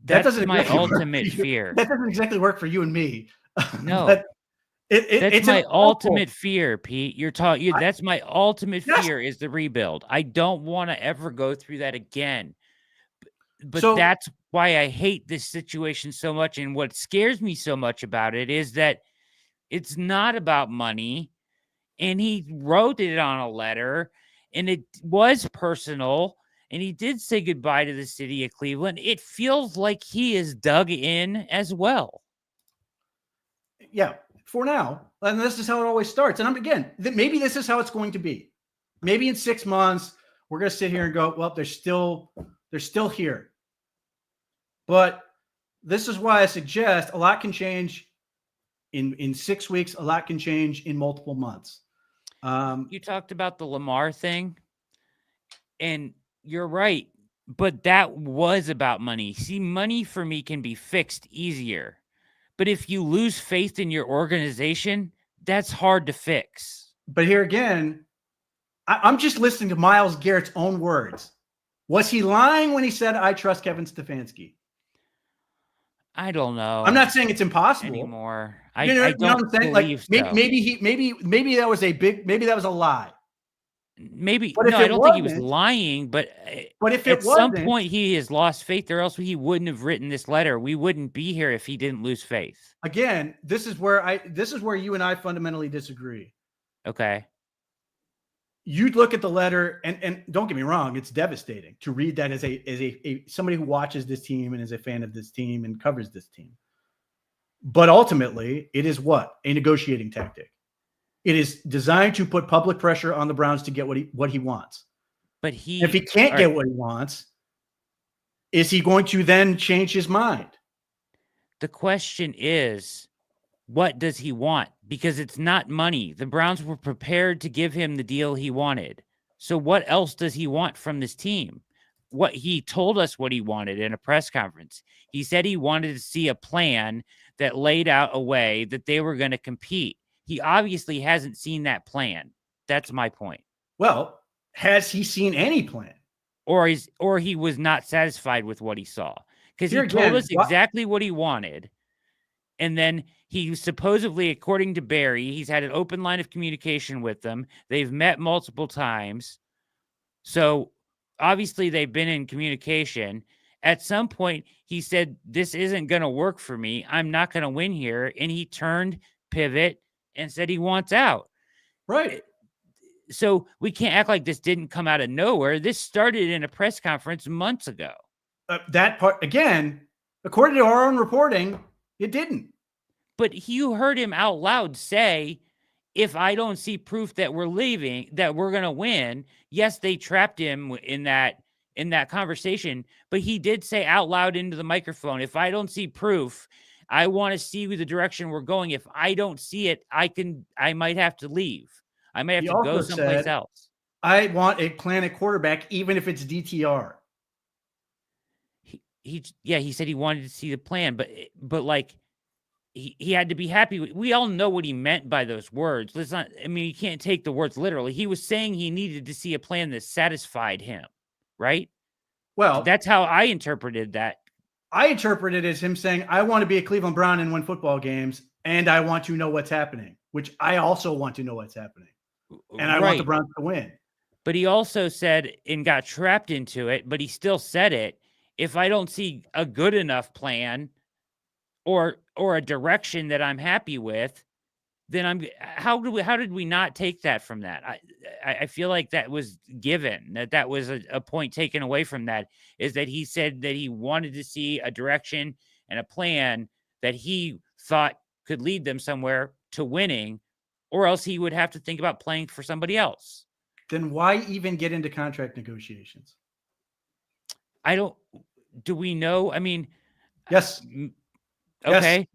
That's my ultimate fear. That doesn't exactly work for you and me. No. That's it's my ultimate fear, Pete. That's my ultimate fear is the rebuild. I don't want to ever go through that again. But that's why I hate this situation so much. And what scares me so much about it is that it's not about money. And he wrote it on a letter, and it was personal. And he did say goodbye to the city of Cleveland. It feels like he is dug in as well. Yeah, for now. And this is how it always starts. And maybe this is how it's going to be. Maybe in 6 months, we're going to sit here and go, well, they're still here. But this is why I suggest a lot can change in 6 weeks. A lot can change in multiple months. You talked about the Lamar thing, and you're right, but that was about money. See, money for me can be fixed easier, but if you lose faith in your organization, that's hard to fix. But here again, I'm just listening to Myles Garrett's own words. Was he lying when he said, I trust Kevin Stefanski? I don't know. I'm not saying it's impossible anymore. I don't know what I'm saying? Like maybe that was a lie. Maybe I don't think he was lying, but if at some point he has lost faith, or else he wouldn't have written this letter. We wouldn't be here if he didn't lose faith. Again, this is where you and I fundamentally disagree. Okay. You look at the letter, and don't get me wrong, it's devastating to read that as a somebody who watches this team and is a fan of this team and covers this team. But ultimately, it is what? A negotiating tactic. It is designed to put public pressure on the Browns to get what he wants. But if he can't get what he wants, is he going to then change his mind? The question is, what does he want? Because it's not money. The Browns were prepared to give him the deal he wanted. So what else does he want from this team? What he told us what he wanted in a press conference. He said he wanted to see a plan that laid out a way that they were going to compete. He obviously hasn't seen that plan. That's my point. Well, has he seen any plan? Or he was not satisfied with what he saw? Because he told us exactly what he wanted. And then he supposedly, according to Barry, he's had an open line of communication with them. They've met multiple times. So obviously they've been in communication. At some point, he said, this isn't going to work for me. I'm not going to win here. And he turned pivot and said he wants out. Right. So we can't act like this didn't come out of nowhere. This started in a press conference months ago. That part, again, according to our own reporting, it didn't. But you heard him out loud say, if I don't see proof that we're leaving, that we're going to win. Yes, they trapped him in that conversation, but he did say out loud into the microphone, if I don't see proof, I want to see the direction we're going. If I don't see it, I might have to leave. I might have to go someplace else. I want a plan at quarterback, even if it's DTR. He said he wanted to see the plan, but like he had to be happy. We all know what he meant by those words. You can't take the words literally. He was saying he needed to see a plan that satisfied him, right? Well, that's how I interpreted that. I interpreted it as him saying, I want to be a Cleveland Brown and win football games, and I want to know what's happening, which I also want to know what's happening. And I want the Browns to win. But he also said, and got trapped into it, but he still said it, if I don't see a good enough plan or a direction that I'm happy with, then how did we not take that from that? I feel like that was given, that was a point taken away from that, is that he said that he wanted to see a direction and a plan that he thought could lead them somewhere to winning, or else he would have to think about playing for somebody else. Then why even get into contract negotiations? Do we know? Yes. Okay.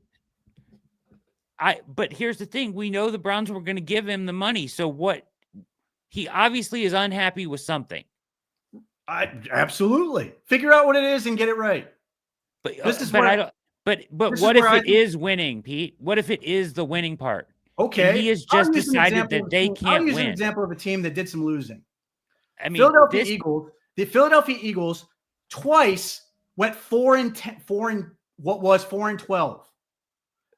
Yes. But here's the thing. We know the Browns were going to give him the money. So what? He obviously is unhappy with something. Absolutely figure out what it is and get it right. But This is but I where don't. But this is what where if I it think. is winning, Pete? What if it is the winning part, and he Okay, has I'll just use an decided example that of a they team. I'll can't use an win? example of a team that did some losing. I mean, Philadelphia this. Eagles. The Philadelphia Eagles twice went 4-10, 4-12.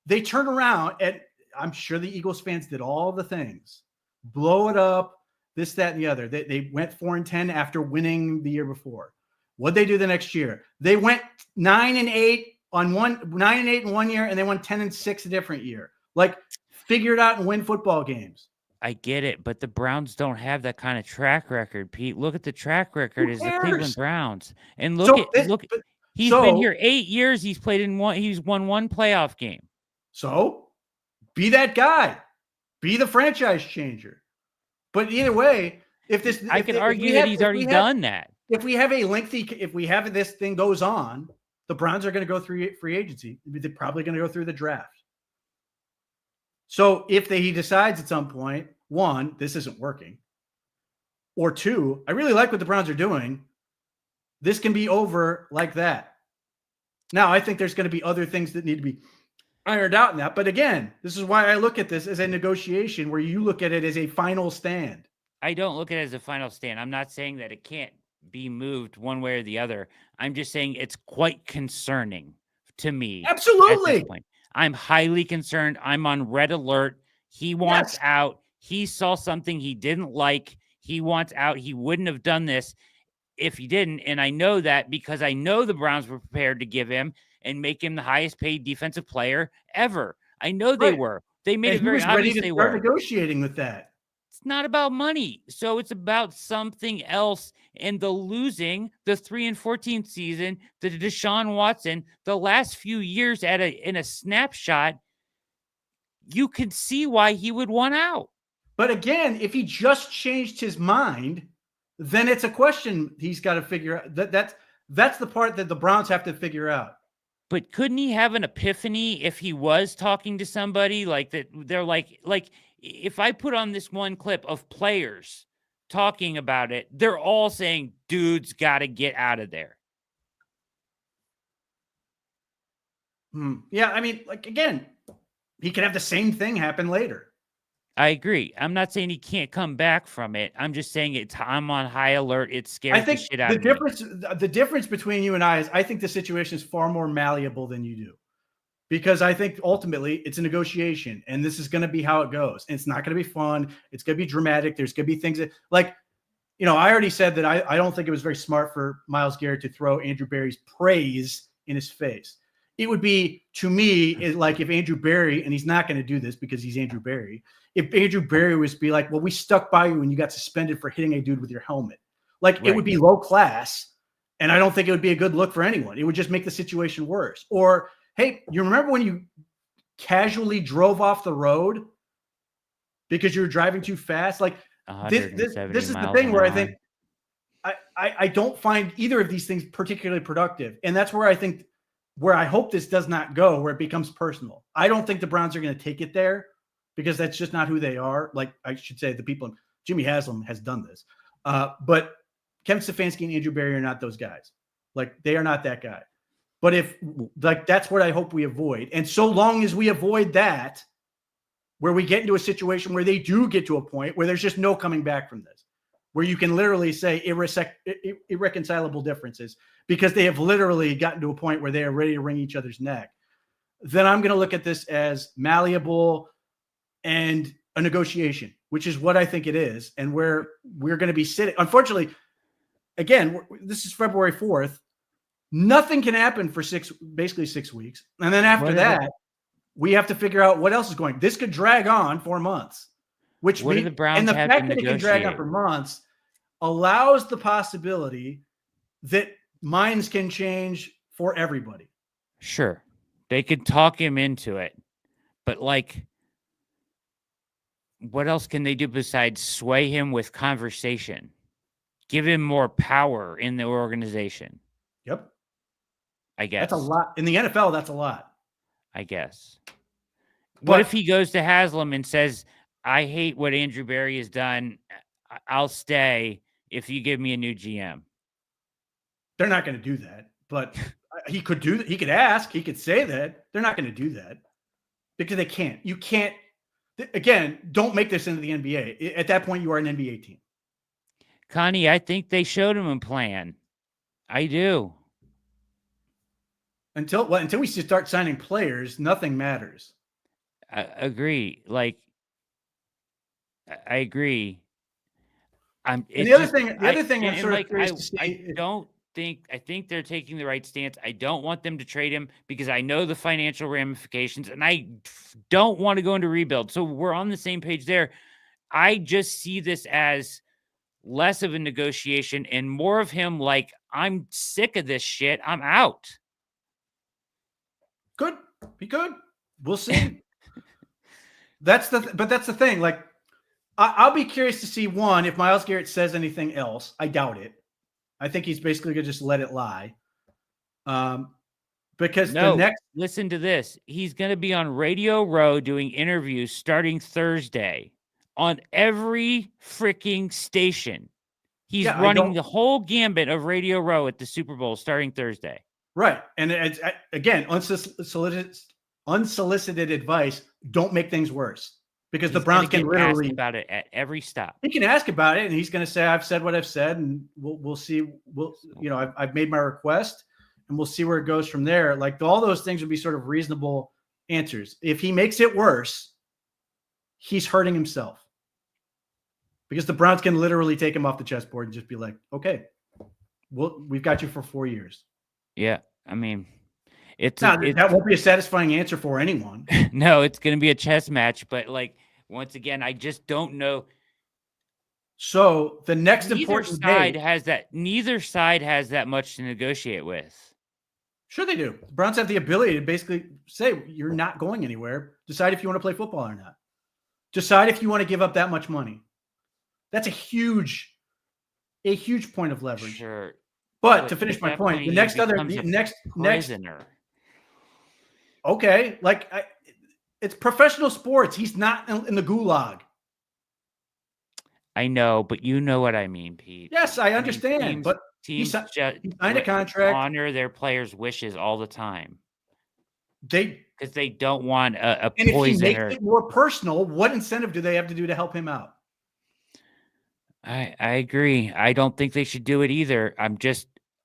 They turned around and I'm sure the Eagles fans did all the things, blow it up, this, that, and the other. They went 4-10 after winning the year before. What'd they do the next year? They went 9-8 on 9-8 in one year, and they won 10-6 a different year. Like, figure it out and win football games. I get it, but the Browns don't have that kind of track record, Pete. Look at the track record Who as the Cleveland cares? Browns, and look So at this, look. He's been so here 8 years. He's played in one. He's won one playoff game. so be that guy. Be the franchise changer. But either way, if could if argue we that have he's if we already have done that. if we have this thing goes on, the Browns are going to go through free agency. They're probably going to go through the draft. So if he decides at some point, one, this isn't working, or two, I really like what the Browns are doing, this can be over like that. Now, I think there's going to be other things that need to be ironed out in that. But again, this is why I look at this as a negotiation where you look at it as a final stand. I don't look at it as a final stand. I'm not saying that it can't be moved one way or the other. I'm just saying it's quite concerning to me at this Absolutely. point. I'm highly concerned. I'm on red alert. He wants Yes. out. He saw something he didn't like. He wants out. He wouldn't have done this if he didn't. And I know that because I know the Browns were prepared to give him and make him the highest paid defensive player ever. I know they Right. were. They made And it he very was ready obvious to they start were. negotiating with that. It's not about money. So it's about something else. And the losing, the 3-14 season, the Deshaun Watson, the last few years in a snapshot, you can see why he would want out. But again, if he just changed his mind, then it's a question he's got to figure out. That's the part that the Browns have to figure out. But couldn't he have an epiphany if he was talking to somebody like that? They're like if I put on this one clip of players talking about it, they're all saying, dude's got to get out of there. Yeah, I mean, like, again, he could have the same thing happen later. I agree. I'm not saying he can't come back from it. I'm just saying I'm on high alert. It scares the shit out of me. The difference between you and I is I think the situation is far more malleable than you do. Because I think ultimately it's a negotiation and this is going to be how it goes. And it's not going to be fun. It's going to be dramatic. There's going to be things that, like, I already said that I don't think it was very smart for Myles Garrett to throw Andrew Berry's praise in his face. It would be, to me, like if Andrew Berry, and he's not going to do this because he's Andrew Berry, if Andrew Berry was be like, well, we stuck by you and you got suspended for hitting a dude with your helmet. Like, right. It would be low class. And I don't think it would be a good look for anyone. It would just make the situation worse. Or, hey, you remember when you casually drove off the road because you were driving too fast? Like, this is the thing where I think I don't find either of these things particularly productive. And that's where I think, where I hope this does not go, where it becomes personal. I don't think the Browns are going to take it there because that's just not who they are. Like, I should say, the people, Jimmy Haslam has done this. But Kevin Stefanski and Andrew Berry are not those guys. Like, they are not that guy. But if, like, that's what I hope we avoid. And so long as we avoid that, where we get into a situation where they do get to a point where there's just no coming back from this, where you can literally say irreconcilable differences because they have literally gotten to a point where they are ready to wring each other's neck, then I'm going to look at this as malleable and a negotiation, which is what I think it is. And where we're going to be sitting, unfortunately, again, this is February 4th. Nothing can happen for basically 6 weeks. And then after that, we have to figure out what else is going. This could drag on for months, and the fact that it can drag on for months allows the possibility that minds can change for everybody. Sure. They could talk him into it, but like, what else can they do besides sway him with conversation? Give him more power in the organization. Yep. I guess. That's a lot. In the NFL, that's a lot. I guess. What if he goes to Haslam and says, I hate what Andrew Berry has done. I'll stay if you give me a new GM. They're not going to do that, but he could do that. He could ask. He could say that. They're not going to do that because they can't. You can't. Again, don't make this into the NBA. At that point, you are an NBA team. Connie, I think they showed him a plan. I do. Until we start signing players, nothing matters. I agree. Like, I agree. And the other thing I'm sort of curious to see. I think they're taking the right stance. I don't want them to trade him because I know the financial ramifications, and I don't want to go into rebuild. So we're on the same page there. I just see this as less of a negotiation and more of him like, I'm sick of this shit. I'm out. Good. Be good. We'll see. But that's the thing. Like, I'll be curious to see, one, if Myles Garrett says anything else. I doubt it. I think he's basically going to just let it lie. Because listen to this. He's going to be on Radio Row doing interviews starting Thursday on every freaking station. He's running the whole gambit of Radio Row at the Super Bowl starting Thursday. Right. And again, unsolicited advice, don't make things worse. Because the Browns can literally ask about it at every stop. He can ask about it, and he's going to say, "I've said what I've said, and we'll see. I've made my request, and we'll see where it goes from there." Like, all those things would be sort of reasonable answers. If he makes it worse, he's hurting himself, because the Browns can literally take him off the chessboard and just be like, "Okay, we've got you for 4 years." Yeah, I mean. That won't be a satisfying answer for anyone. No, it's going to be a chess match. But, like, once again, I just don't know. So the next neither side has that much to negotiate with. Sure they do. The Browns have the ability to basically say, you're not going anywhere. Decide if you want to play football or not. Decide if you want to give up that much money. That's a huge point of leverage. Sure. But to finish my point, the next prisoner. Okay, like it's professional sports. He's not in the gulag. I know, but you know what I mean, Pete. Yes, I understand. But teams just signed a contract. Honor their players' wishes all the time. Because they don't want a and poison. If he makes it more personal, what incentive do they have to do to help him out? I agree. I don't think they should do it either.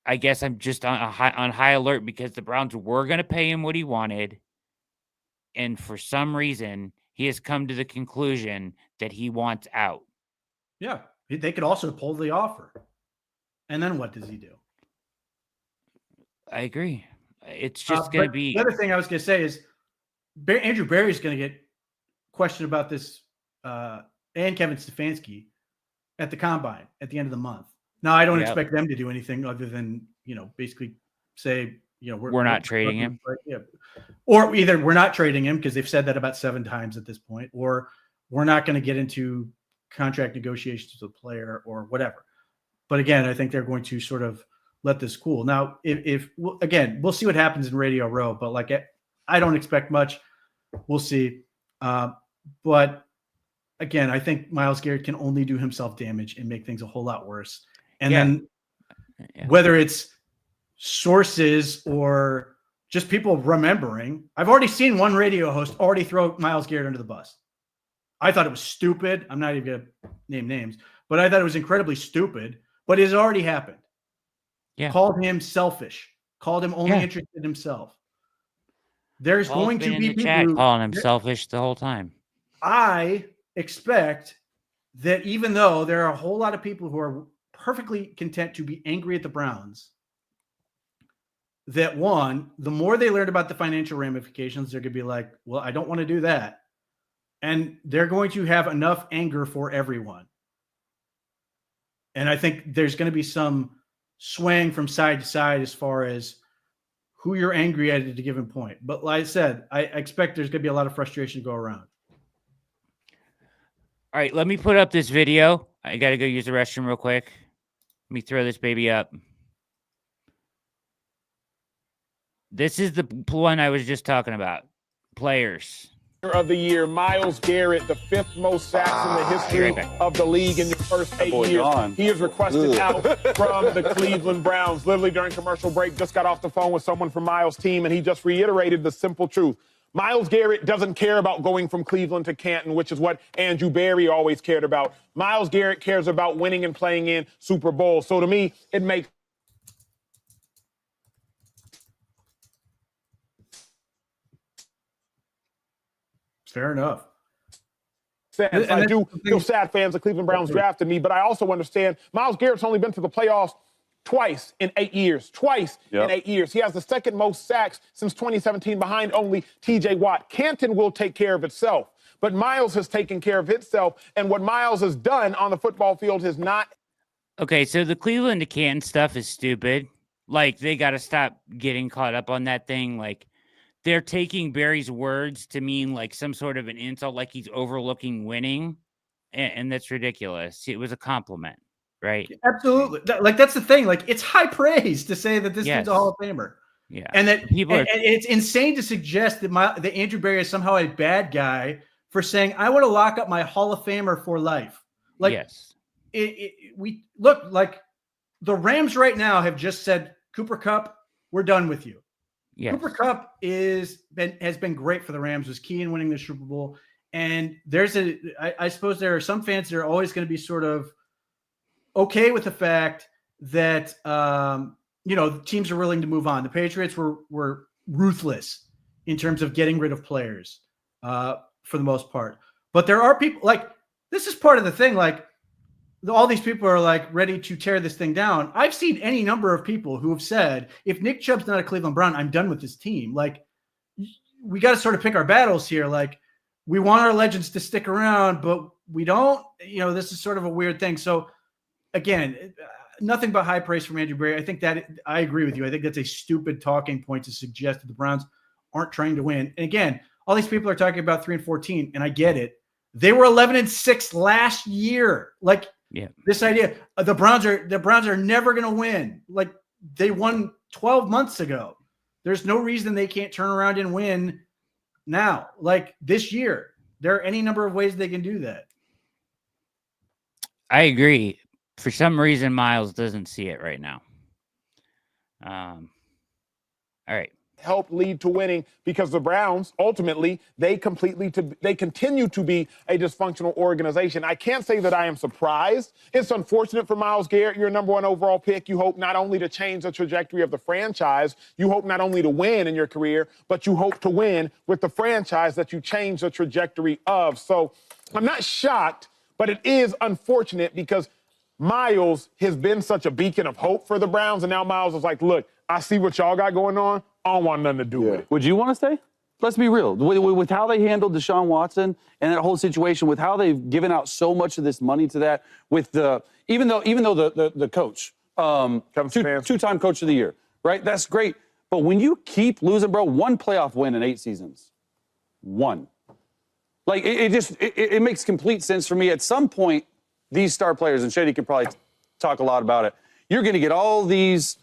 I guess I'm just on high alert because the Browns were going to pay him what he wanted. And for some reason, he has come to the conclusion that he wants out. Yeah. They could also pull the offer. And then what does he do? I agree. It's just going to be. The other thing I was going to say is Andrew Berry's going to get questioned about this and Kevin Stefanski at the Combine at the end of the month. Now, I don't expect them to do anything other than, basically say, we're not trading him. Yeah. Or either we're not trading him because they've said that about 7 times at this point, or we're not going to get into contract negotiations with the player or whatever. But again, I think they're going to sort of let this cool. Now, we'll see what happens in Radio Row, but like, I don't expect much. We'll see. But again, I think Myles Garrett can only do himself damage and make things a whole lot worse. And then whether it's sources or just people remembering, I've already seen one radio host already throw Myles Garrett under the bus. I thought it was stupid. I'm not even going to name names, but I thought it was incredibly stupid, but it has already happened. Yeah. Called him selfish, called him only interested in himself. There's going to be people calling him selfish the whole time. I expect that even though there are a whole lot of people who are perfectly content to be angry at the Browns, that one, the more they learn about the financial ramifications, they're going to be like, well, I don't want to do that. And they're going to have enough anger for everyone. And I think there's going to be some swaying from side to side as far as who you're angry at a given point. But like I said, I expect there's going to be a lot of frustration to go around. All right, let me put up this video. I got to go use the restroom real quick. Let me throw this baby up. This is the one I was just talking about. Players. of the year, Myles Garrett, the 5th most sacks in the history of the league in the first 8 years. Gone. He is requested out from the Cleveland Browns. Literally during commercial break, just got off the phone with someone from Myles' team, and he just reiterated the simple truth. Myles Garrett doesn't care about going from Cleveland to Canton, which is what Andrew Berry always cared about. Myles Garrett cares about winning and playing in Super Bowls. So to me, it makes Fair enough. sense. I do feel sad fans of Cleveland Browns drafted me, but I also understand Myles Garrett's only been to the playoffs twice in 8 years. In 8 years. He has the 2nd most sacks since 2017 behind only TJ Watt. Canton will take care of itself, but Myles has taken care of itself, and what Myles has done on the football field has not. Okay, so the Cleveland to Canton stuff is stupid. Like, they got to stop getting caught up on that thing. Like, they're taking Barry's words to mean like some sort of an insult, like he's overlooking winning, and that's ridiculous. It was a compliment, right? Absolutely. That's the thing. Like, it's high praise to say that this dude's a Hall of Famer. Yeah, and that and it's insane to suggest that Andrew Berry is somehow a bad guy for saying I want to lock up my Hall of Famer for life. Like, yes, we look like the Rams right now have just said, Cooper Kupp, we're done with you. Yes. Cooper Kupp has been great for the Rams, was key in winning the Super Bowl. And I suppose there are some fans that are always going to be sort of okay with the fact that, the teams are willing to move on. The Patriots were ruthless in terms of getting rid of players for the most part. But there are people like, this is part of the thing. Like, all these people are like ready to tear this thing down. I've seen any number of people who have said, if Nick Chubb's not a Cleveland Brown, I'm done with this team. Like, we got to sort of pick our battles here. Like, we want our legends to stick around, but we don't, this is sort of a weird thing. So again, nothing but high praise from Andrew Berry. I think that I agree with you. I think that's a stupid talking point to suggest that the Browns aren't trying to win. And again, all these people are talking about 3-14, and I get it. They were 11-6 last year. Like, this idea, the Browns are never going to win. Like, they won 12 months ago. There's no reason they can't turn around and win now. Like, this year, there are any number of ways they can do that. I agree. For some reason, Myles doesn't see it right now. All right. Help lead to winning, because the Browns ultimately they continue to be a dysfunctional organization. I can't say that I am surprised. It's unfortunate for Myles Garrett. You're a #1 overall pick. You hope not only to change the trajectory of the franchise, you hope not only to win in your career, but you hope to win with the franchise that you change the trajectory of. So I'm not shocked, but it is unfortunate because Myles has been such a beacon of hope for the Browns, and now Myles is like, look, I see what y'all got going on. I don't want nothing to do with it. Would you want to stay? Let's be real. With how they handled Deshaun Watson and that whole situation, with how they've given out so much of this money to that, with even though the coach, two-time coach of the year, right? That's great. But when you keep losing, bro, 1 playoff win in 8 seasons, 1. Like, it makes complete sense for me. At some point, these star players, and Shady can probably talk a lot about it, you're going to get all these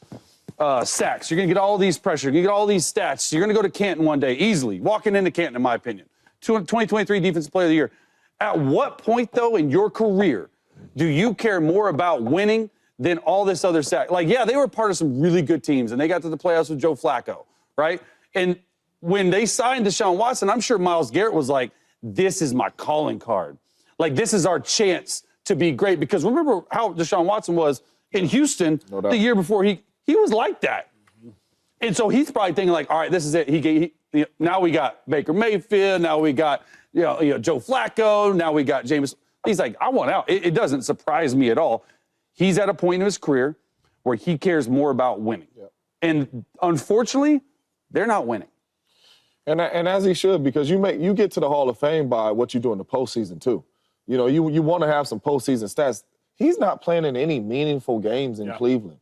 sacks. You're going to get all these pressure. You're going to get all these stats. You're going to go to Canton one day, easily. Walking into Canton, in my opinion. 2023 Defensive Player of the Year. At what point, though, in your career do you care more about winning than all this other sack? Like, yeah, they were part of some really good teams, and they got to the playoffs with Joe Flacco, right? And when they signed Deshaun Watson, I'm sure Myles Garrett was like, this is my calling card. Like, this is our chance to be great. Because remember how Deshaun Watson was in Houston the year before he was like that. And so he's probably thinking like, all right, this is it. Now we got Baker Mayfield. Now we got Joe Flacco. Now we got Jameis. He's like, I want out. It doesn't surprise me at all. He's at a point in his career where he cares more about winning. Yep. And unfortunately, they're not winning. And as he should, because you get to the Hall of Fame by what you do in the postseason too. You want to have some postseason stats. He's not playing in any meaningful games in Cleveland.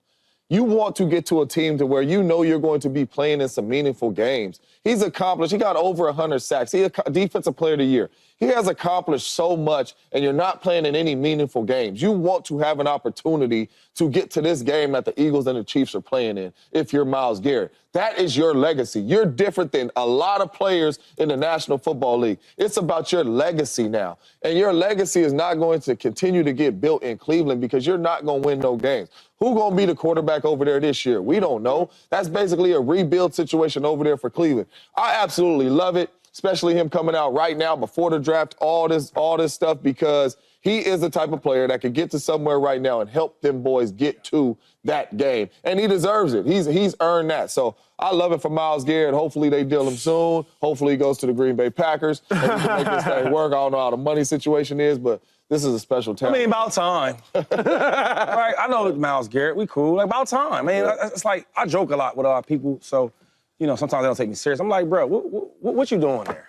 You want to get to a team to where you're going to be playing in some meaningful games. He's accomplished. He got over 100 sacks. He's a defensive player of the year. He has accomplished so much, and you're not playing in any meaningful games. You want to have an opportunity to get to this game that the Eagles and the Chiefs are playing in if you're Myles Garrett. That is your legacy. You're different than a lot of players in the National Football League. It's about your legacy now. And your legacy is not going to continue to get built in Cleveland because you're not going to win no games. Who's going to be the quarterback over there this year? We don't know. That's basically a rebuild situation over there for Cleveland. I absolutely love it, especially him coming out right now before the draft, all this stuff, because he is the type of player that could get to somewhere right now and help them boys get to that game. And he deserves it. He's earned that. So I love it for Myles Garrett. Hopefully they deal him soon. Hopefully he goes to the Green Bay Packers and we can make this thing work. I don't know how the money situation is, but this is a special talent. I mean, about time. Right? I know Myles Garrett. We cool. Like, about time. I mean, it's like, I joke a lot with a lot of people, so, you know, sometimes they don't take me serious. I'm like, bro, what you doing there?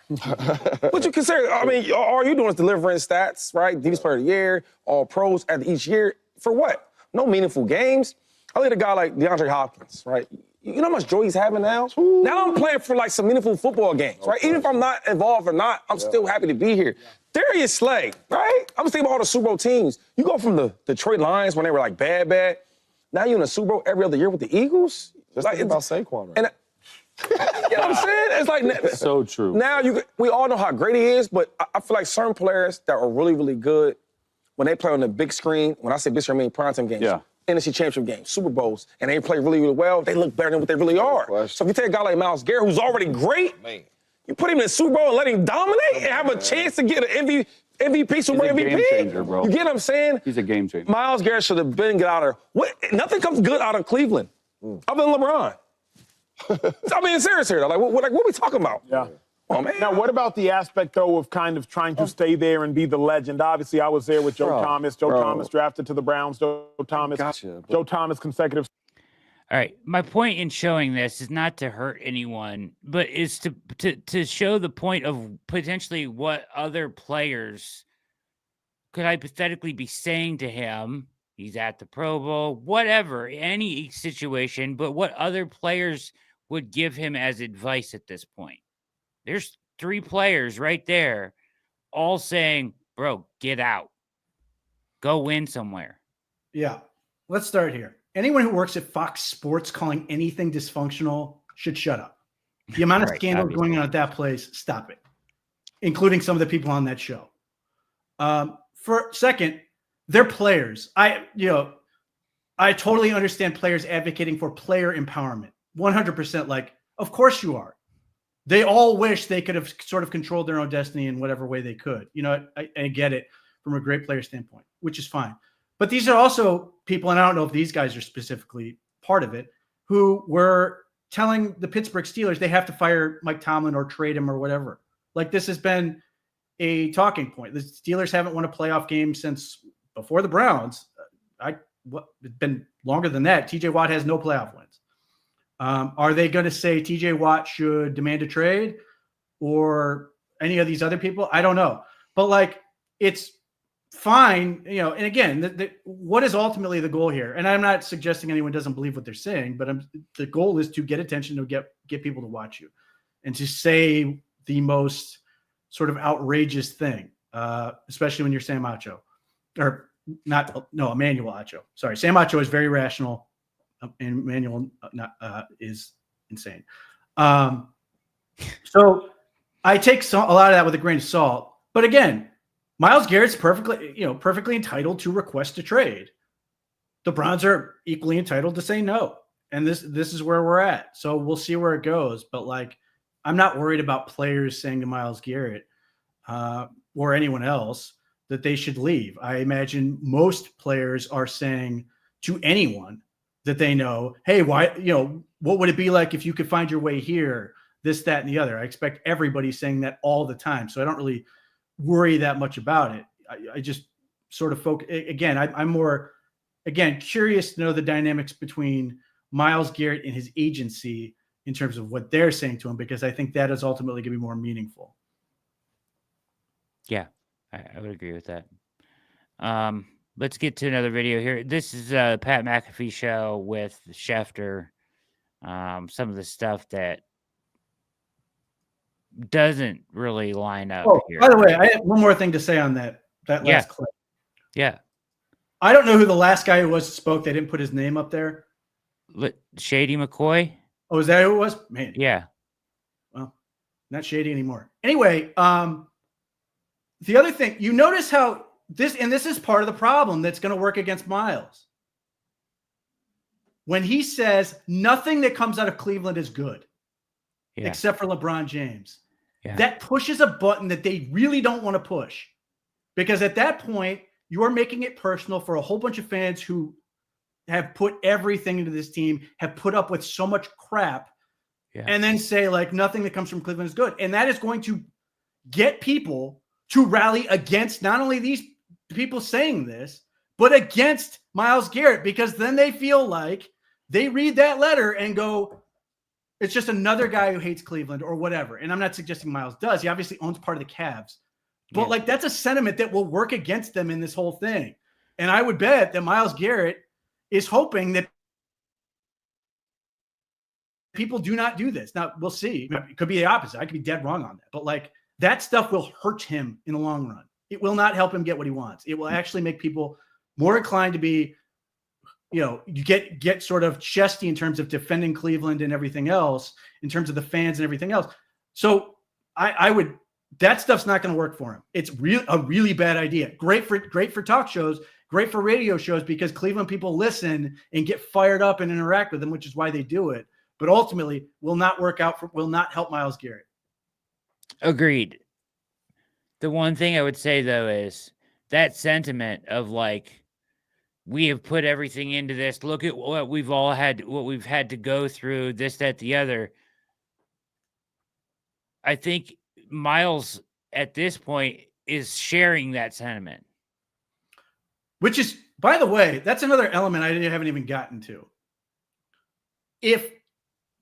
What you consider? I mean, all you doing is delivering stats, right? Defense Player of the Year, all pros at each year. For what? No meaningful games. I look at a guy like DeAndre Hopkins, right? You know how much joy he's having now? Now I'm playing for, like, some meaningful football games, right? Even if I'm not involved or not, I'm still happy to be here. Darius Slay, right? I'm just thinking about all the Super Bowl teams. You go from the Detroit Lions when they were, like, bad. Now you're in a Super Bowl every other year with the Eagles? Just like, think about Saquon, right? And, you know what I'm saying? It's like So true. Now we all know how great he is, but I feel like certain players that are really, really good when they play on the big screen. When I say big screen, I mean primetime games, NFC Championship games, Super Bowls, and they play really, really well. They look better than what they really are. So if you take a guy like Myles Garrett, who's already great, you put him in the Super Bowl and let him dominate and have a chance to get an MVP, Super Bowl MVP. He's a game changer, bro. You get what I'm saying? He's a game changer. Myles Garrett should have been get out of there. Nothing comes good out of Cleveland other than LeBron. I mean, serious here. Like, what are we talking about? Yeah. Oh, man. Now, what about the aspect, though, of kind of trying to stay there and be the legend? Obviously, I was there with Joe Thomas. Joe Thomas drafted to the Browns. Joe Thomas consecutive. All right. My point in showing this is not to hurt anyone, but is to show the point of potentially what other players could hypothetically be saying to him. He's at the Pro Bowl, whatever, any situation, but what other players would give him as advice at this point. There's 3 players right there all saying, bro, get out. Go win somewhere. Yeah. Let's start here. Anyone who works at Fox Sports calling anything dysfunctional should shut up. The amount of scandal going on at that place, stop it. Including some of the people on that show. For second, they're players. I totally understand players advocating for player empowerment. 100%. Like, of course you are. They all wish they could have sort of controlled their own destiny in whatever way they could. You know, I get it from a great player standpoint, which is fine. But these are also people, and I don't know if these guys are specifically part of it, who were telling the Pittsburgh Steelers they have to fire Mike Tomlin or trade him or whatever. Like, this has been a talking point. The Steelers haven't won a playoff game since before the Browns. It's been longer than that. TJ Watt has no playoff wins. Are they going to say TJ Watt should demand a trade or any of these other people? I don't know. But, like, it's fine, you know, and again, what is ultimately the goal here? And I'm not suggesting anyone doesn't believe what they're saying, but the goal is to get attention, to get people to watch you and to say the most sort of outrageous thing, especially when you're Sam Acho. Or Emmanuel Acho. Sorry, Sam Acho is very rational. And Emmanuel is insane. So I take a lot of that with a grain of salt. But again, Myles Garrett's perfectly entitled to request a trade. The Browns are equally entitled to say no. And this is where we're at. So we'll see where it goes. But, like, I'm not worried about players saying to Myles Garrett or anyone else that they should leave. I imagine most players are saying to anyone that they know, hey, why, what would it be like if you could find your way here, this, that, and the other? I expect everybody saying that all the time. So I don't really worry that much about it. I just sort of focus. Again, I'm more, curious to know the dynamics between Myles Garrett and his agency in terms of what they're saying to him, because I think that is ultimately going to be more meaningful. Yeah, I would agree with that. Let's get to another video here. This is Pat McAfee show with Schefter. Some of the stuff that doesn't really line up Oh, here. by the way, I have one more thing to say on that last clip. Yeah. I don't know who the last guy who was spoke. They didn't put his name up there. Shady McCoy? Oh, is that who it was? Man. Yeah. Well, not shady anymore. Anyway, the other thing, you notice how this is part of the problem that's going to work against Myles. When he says nothing that comes out of Cleveland is good, except for LeBron James, that pushes a button that they really don't want to push. Because at that point, you're making it personal for a whole bunch of fans who have put everything into this team, have put up with so much crap, and then say, like, nothing that comes from Cleveland is good. And that is going to get people to rally against not only these people saying this, but against Myles Garrett, because then they feel like they read that letter and go, it's just another guy who hates Cleveland or whatever. And I'm not suggesting Myles does. He obviously owns part of the Cavs. But like, that's a sentiment that will work against them in this whole thing. And I would bet that Myles Garrett is hoping that people do not do this. Now, we'll see. It could be the opposite. I could be dead wrong on that. But like, that stuff will hurt him in the long run. It will not help him get what he wants. It will actually make people more inclined to be, you get sort of chesty in terms of defending Cleveland and everything else, in terms of the fans and everything else. So I would, that stuff's not going to work for him. It's a really bad idea. Great for talk shows, great for radio shows, because Cleveland people listen and get fired up and interact with them, which is why they do it. But ultimately will not work out will not help Myles Garrett. Agreed. The one thing I would say, though, is that sentiment of like, we have put everything into this. Look at what we've had to go through, this, that, the other. I think Myles at this point is sharing that sentiment. Which is, by the way, that's another element I haven't even gotten to. If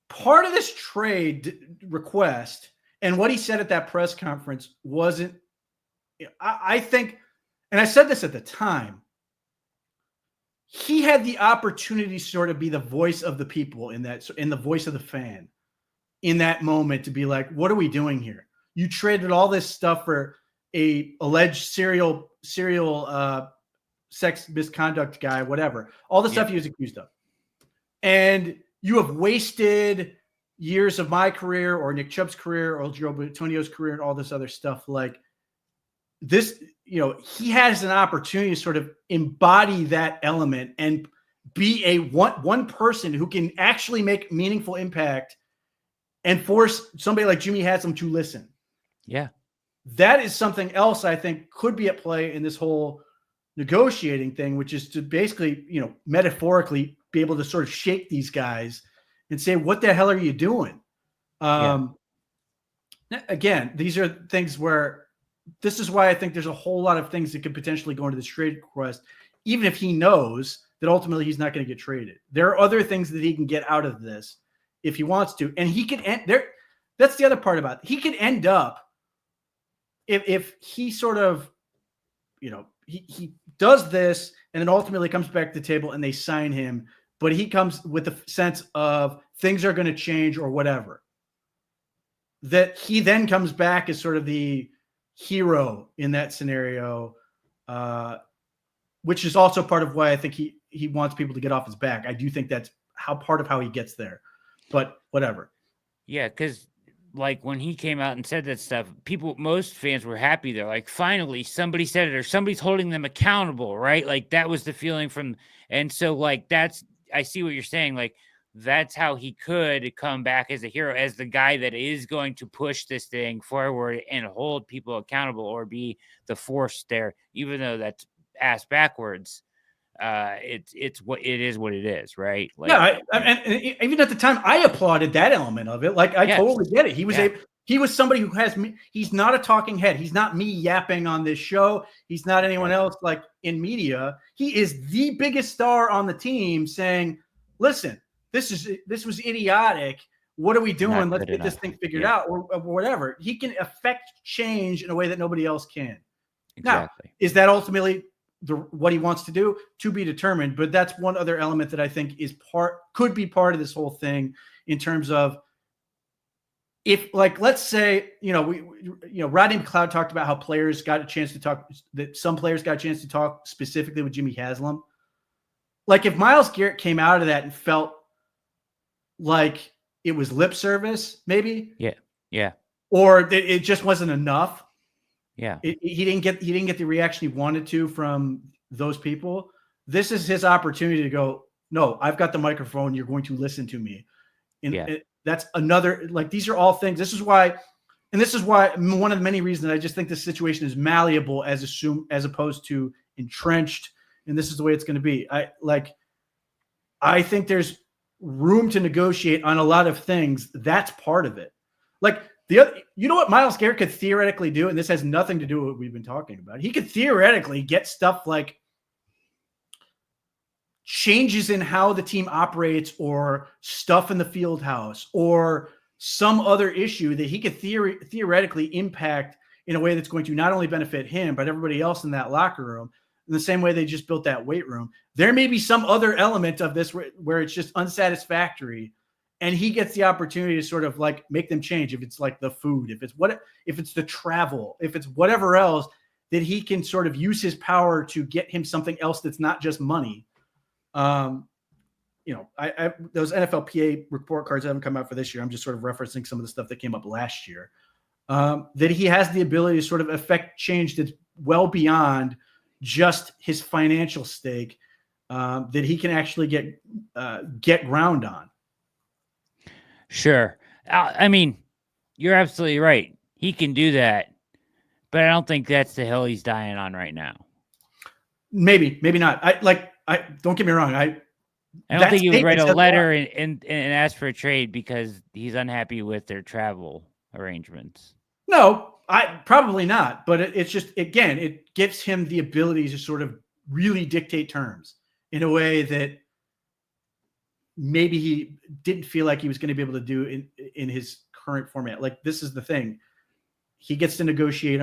part of this trade request and what he said at that press conference wasn't, I think, and I said this at the time, he had the opportunity to sort of be the voice of the people in the voice of the fan in that moment, to be like, what are we doing here? You traded all this stuff for a alleged serial sex misconduct guy, whatever, all the stuff he was accused of. And you have wasted years of my career or Nick Chubb's career or Joe Antonio's career and all this other stuff. Like this, he has an opportunity to sort of embody that element and be a one person who can actually make meaningful impact and force somebody like Jimmy Haslam to listen. Yeah. That is something else I think could be at play in this whole negotiating thing, which is to basically, metaphorically be able to sort of shake these guys and say, what the hell are you doing? Again, these are things where this is why I think there's a whole lot of things that could potentially go into this trade request, even if he knows that ultimately he's not going to get traded. There are other things that he can get out of this if he wants to. And he could end there. That's the other part about it. He could end up, if he sort of, he does this and then ultimately comes back to the table and they sign him, but he comes with the sense of things are going to change or whatever, that he then comes back as sort of the hero in that scenario, which is also part of why I think he wants people to get off his back. I do think that's part of how he gets there, but whatever. Yeah, because like when he came out and said that stuff, most fans were happy. They're like, finally, somebody said it, or somebody's holding them accountable, right? Like that was the feeling from, and so like I see what you're saying. Like that's how he could come back as a hero, as the guy that is going to push this thing forward and hold people accountable or be the force there, even though that's ass backwards. It's what it is, right? Like, yeah, and even at the time, I applauded that element of it. Like, I totally get it. He was somebody who has me. He's not a talking head. He's not me yapping on this show. He's not anyone else like in media. He is the biggest star on the team saying, listen, this was idiotic. What are we doing? Let's get this thing figured out or whatever. He can affect change in a way that nobody else can. Exactly. Now, is that ultimately what he wants to do? To be determined, but that's one other element that I think could be part of this whole thing in terms of if, like, let's say, Rodney McLeod talked about how players got a chance to talk, that some players got a chance to talk specifically with Jimmy Haslam. Like, if Myles Garrett came out of that and felt like it was lip service, maybe, Yeah. or it just wasn't enough. Yeah. He didn't get the reaction he wanted to from those people. This is his opportunity to go, no, I've got the microphone. You're going to listen to me. And that's another, like, these are all things. This is why one of the many reasons I just think this situation is malleable as opposed to entrenched. And this is the way it's going to be. I think there's room to negotiate on a lot of things. That's part of it. Like, what Myles Garrett could theoretically do, and this has nothing to do with what we've been talking about. He could theoretically get stuff like changes in how the team operates, or stuff in the field house, or some other issue that he could theoretically impact in a way that's going to not only benefit him, but everybody else in that locker room. In the same way they just built that weight room, there may be some other element of this where it's just unsatisfactory, and he gets the opportunity to sort of like make them change. If it's like the food, if it's the travel, if it's whatever else, that he can sort of use his power to get him something else that's not just money. Those NFLPA report cards haven't come out for this year. I'm just sort of referencing some of the stuff that came up last year. That he has the ability to sort of affect change that's well beyond just his financial stake, that he can actually get ground on. Sure. I mean, you're absolutely right. He can do that, but I don't think that's the hill he's dying on right now. Maybe not. I don't get me wrong. I don't think he would write a letter and ask for a trade because he's unhappy with their travel arrangements. No, probably not. But it's just, again, it gives him the ability to sort of really dictate terms in a way that maybe he didn't feel like he was going to be able to do in his current format. Like, this is the thing. He gets to negotiate.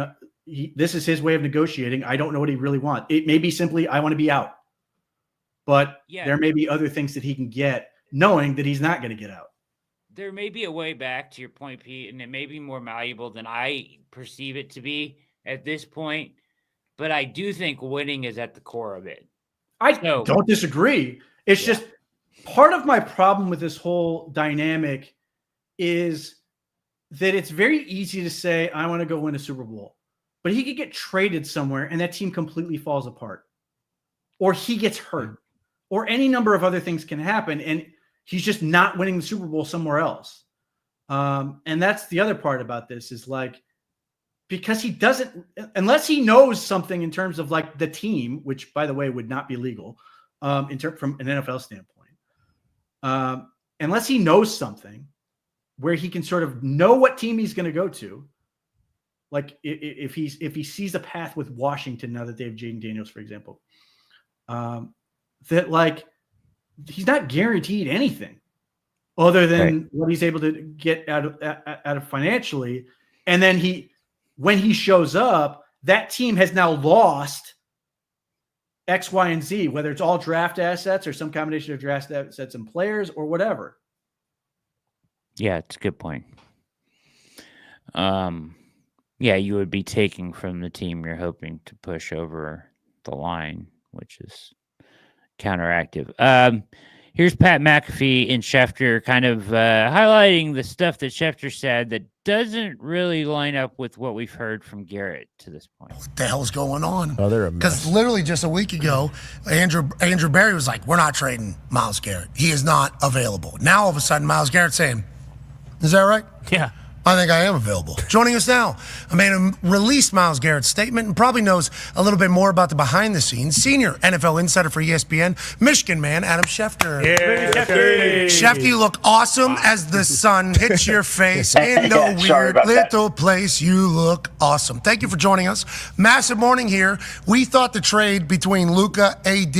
This is his way of negotiating. I don't know what he really wants. It may be simply, I want to be out. But there may be other things that he can get, knowing that he's not going to get out. There may be a way back, to your point, Pete, and it may be more malleable than I perceive it to be at this point. But I do think winning is at the core of it. I don't disagree. It's just part of my problem with this whole dynamic is that it's very easy to say, I want to go win a Super Bowl. But he could get traded somewhere and that team completely falls apart. Or he gets hurt. Or any number of other things can happen, and he's just not winning the Super Bowl somewhere else. And that's the other part about this is, like, because he doesn't, unless he knows something in terms of like the team, which, by the way, would not be legal from an NFL standpoint. Unless he knows something where he can sort of know what team he's going to go to. Like if he sees a path with Washington now that they have Jaden Daniels, for example, that, like, he's not guaranteed anything other than what he's able to get out of financially. And then when he shows up, that team has now lost X, Y, and Z, whether it's all draft assets or some combination of draft assets and players or whatever. Yeah, it's a good point. You would be taking from the team you're hoping to push over the line, which is counteractive. Here's Pat McAfee and Schefter kind of highlighting the stuff that Schefter said that doesn't really line up with what we've heard from Garrett to this point. What the hell's going on? Oh, they're a mess. Because literally just a week ago, Andrew Berry was like, we're not trading Myles Garrett. He is not available. Now, all of a sudden, Myles Garrett's saying, is that right? Yeah. I think I am available. Joining us now, I made him release Myles Garrett's statement and probably knows a little bit more about the behind the scenes. Senior NFL insider for ESPN, Michigan man, Adam Schefter. Yeah, Schefter, you look awesome as the sun hits your face in the weird little place. You look awesome. Thank you for joining us. Massive morning here. We thought the trade between Luka, AD,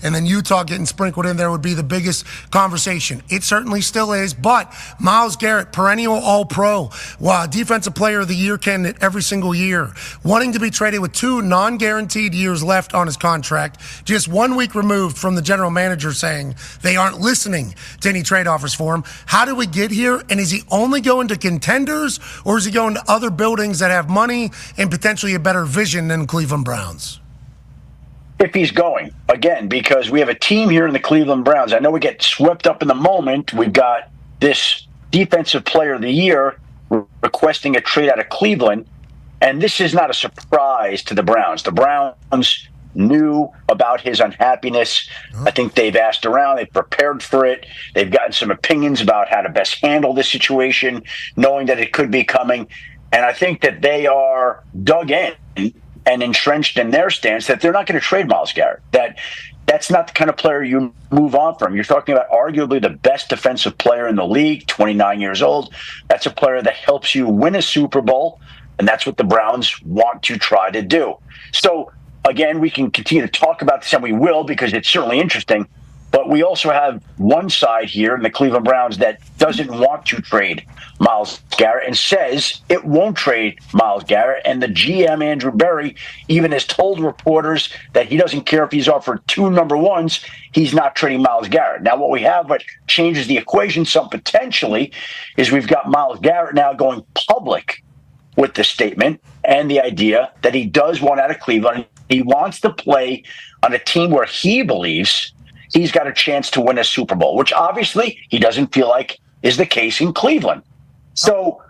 and then Utah getting sprinkled in there would be the biggest conversation. It certainly still is, but Myles Garrett, perennial All-Pro, row. Wow, Defensive Player of the Year candidate every single year. Wanting to be traded with 2 non-guaranteed years left on his contract. Just 1 week removed from the general manager saying they aren't listening to any trade offers for him. How did we get here? And is he only going to contenders, or is he going to other buildings that have money and potentially a better vision than Cleveland Browns? If he's going, again, because we have a team here in the Cleveland Browns. I know we get swept up in the moment. We've got this Defensive Player of the Year requesting a trade out of Cleveland, and this is not a surprise to the Browns. The Browns knew about his unhappiness. I think they've asked around, they've prepared for it. They've gotten some opinions about how to best handle this situation, knowing that it could be coming. And I think that they are dug in and entrenched in their stance that they're not going to trade Myles Garrett. That's not the kind of player you move on from. You're talking about arguably the best defensive player in the league, 29 years old. That's a player that helps you win a Super Bowl, and that's what the Browns want to try to do. So, again, we can continue to talk about this, and we will, because it's certainly interesting. But we also have one side here in the Cleveland Browns that doesn't want to trade Myles Garrett and says it won't trade Myles Garrett. And the GM, Andrew Berry, even has told reporters that he doesn't care if he's offered 2 number ones, he's not trading Myles Garrett. Now, what we have, what changes the equation some potentially, is we've got Myles Garrett now going public with the statement and the idea that he does want out of Cleveland. He wants to play on a team where he believes he's got a chance to win a Super Bowl, which obviously he doesn't feel like is the case in Cleveland. So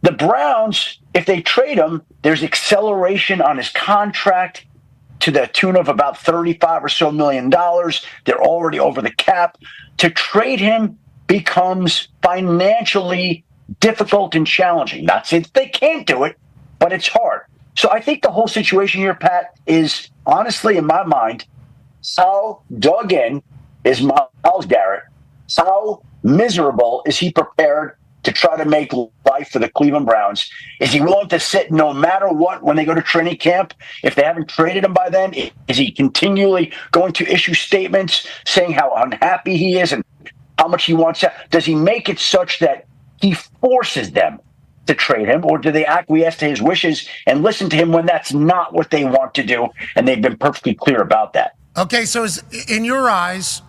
the Browns, if they trade him, there's acceleration on his contract to the tune of about $35 or so million. They're already over the cap. To trade him becomes financially difficult and challenging. Not saying that they can't do it, but it's hard. So I think the whole situation here, Pat, is honestly, in my mind, how dug in is Myles Garrett? How miserable is he prepared to try to make life for the Cleveland Browns? Is he willing to sit no matter what when they go to training camp? If they haven't traded him by then, is he continually going to issue statements saying how unhappy he is and how much he wants out? Does he make it such that he forces them to trade him, or do they acquiesce to his wishes and listen to him when that's not what they want to do? And they've been perfectly clear about that. Okay, so in your eyes,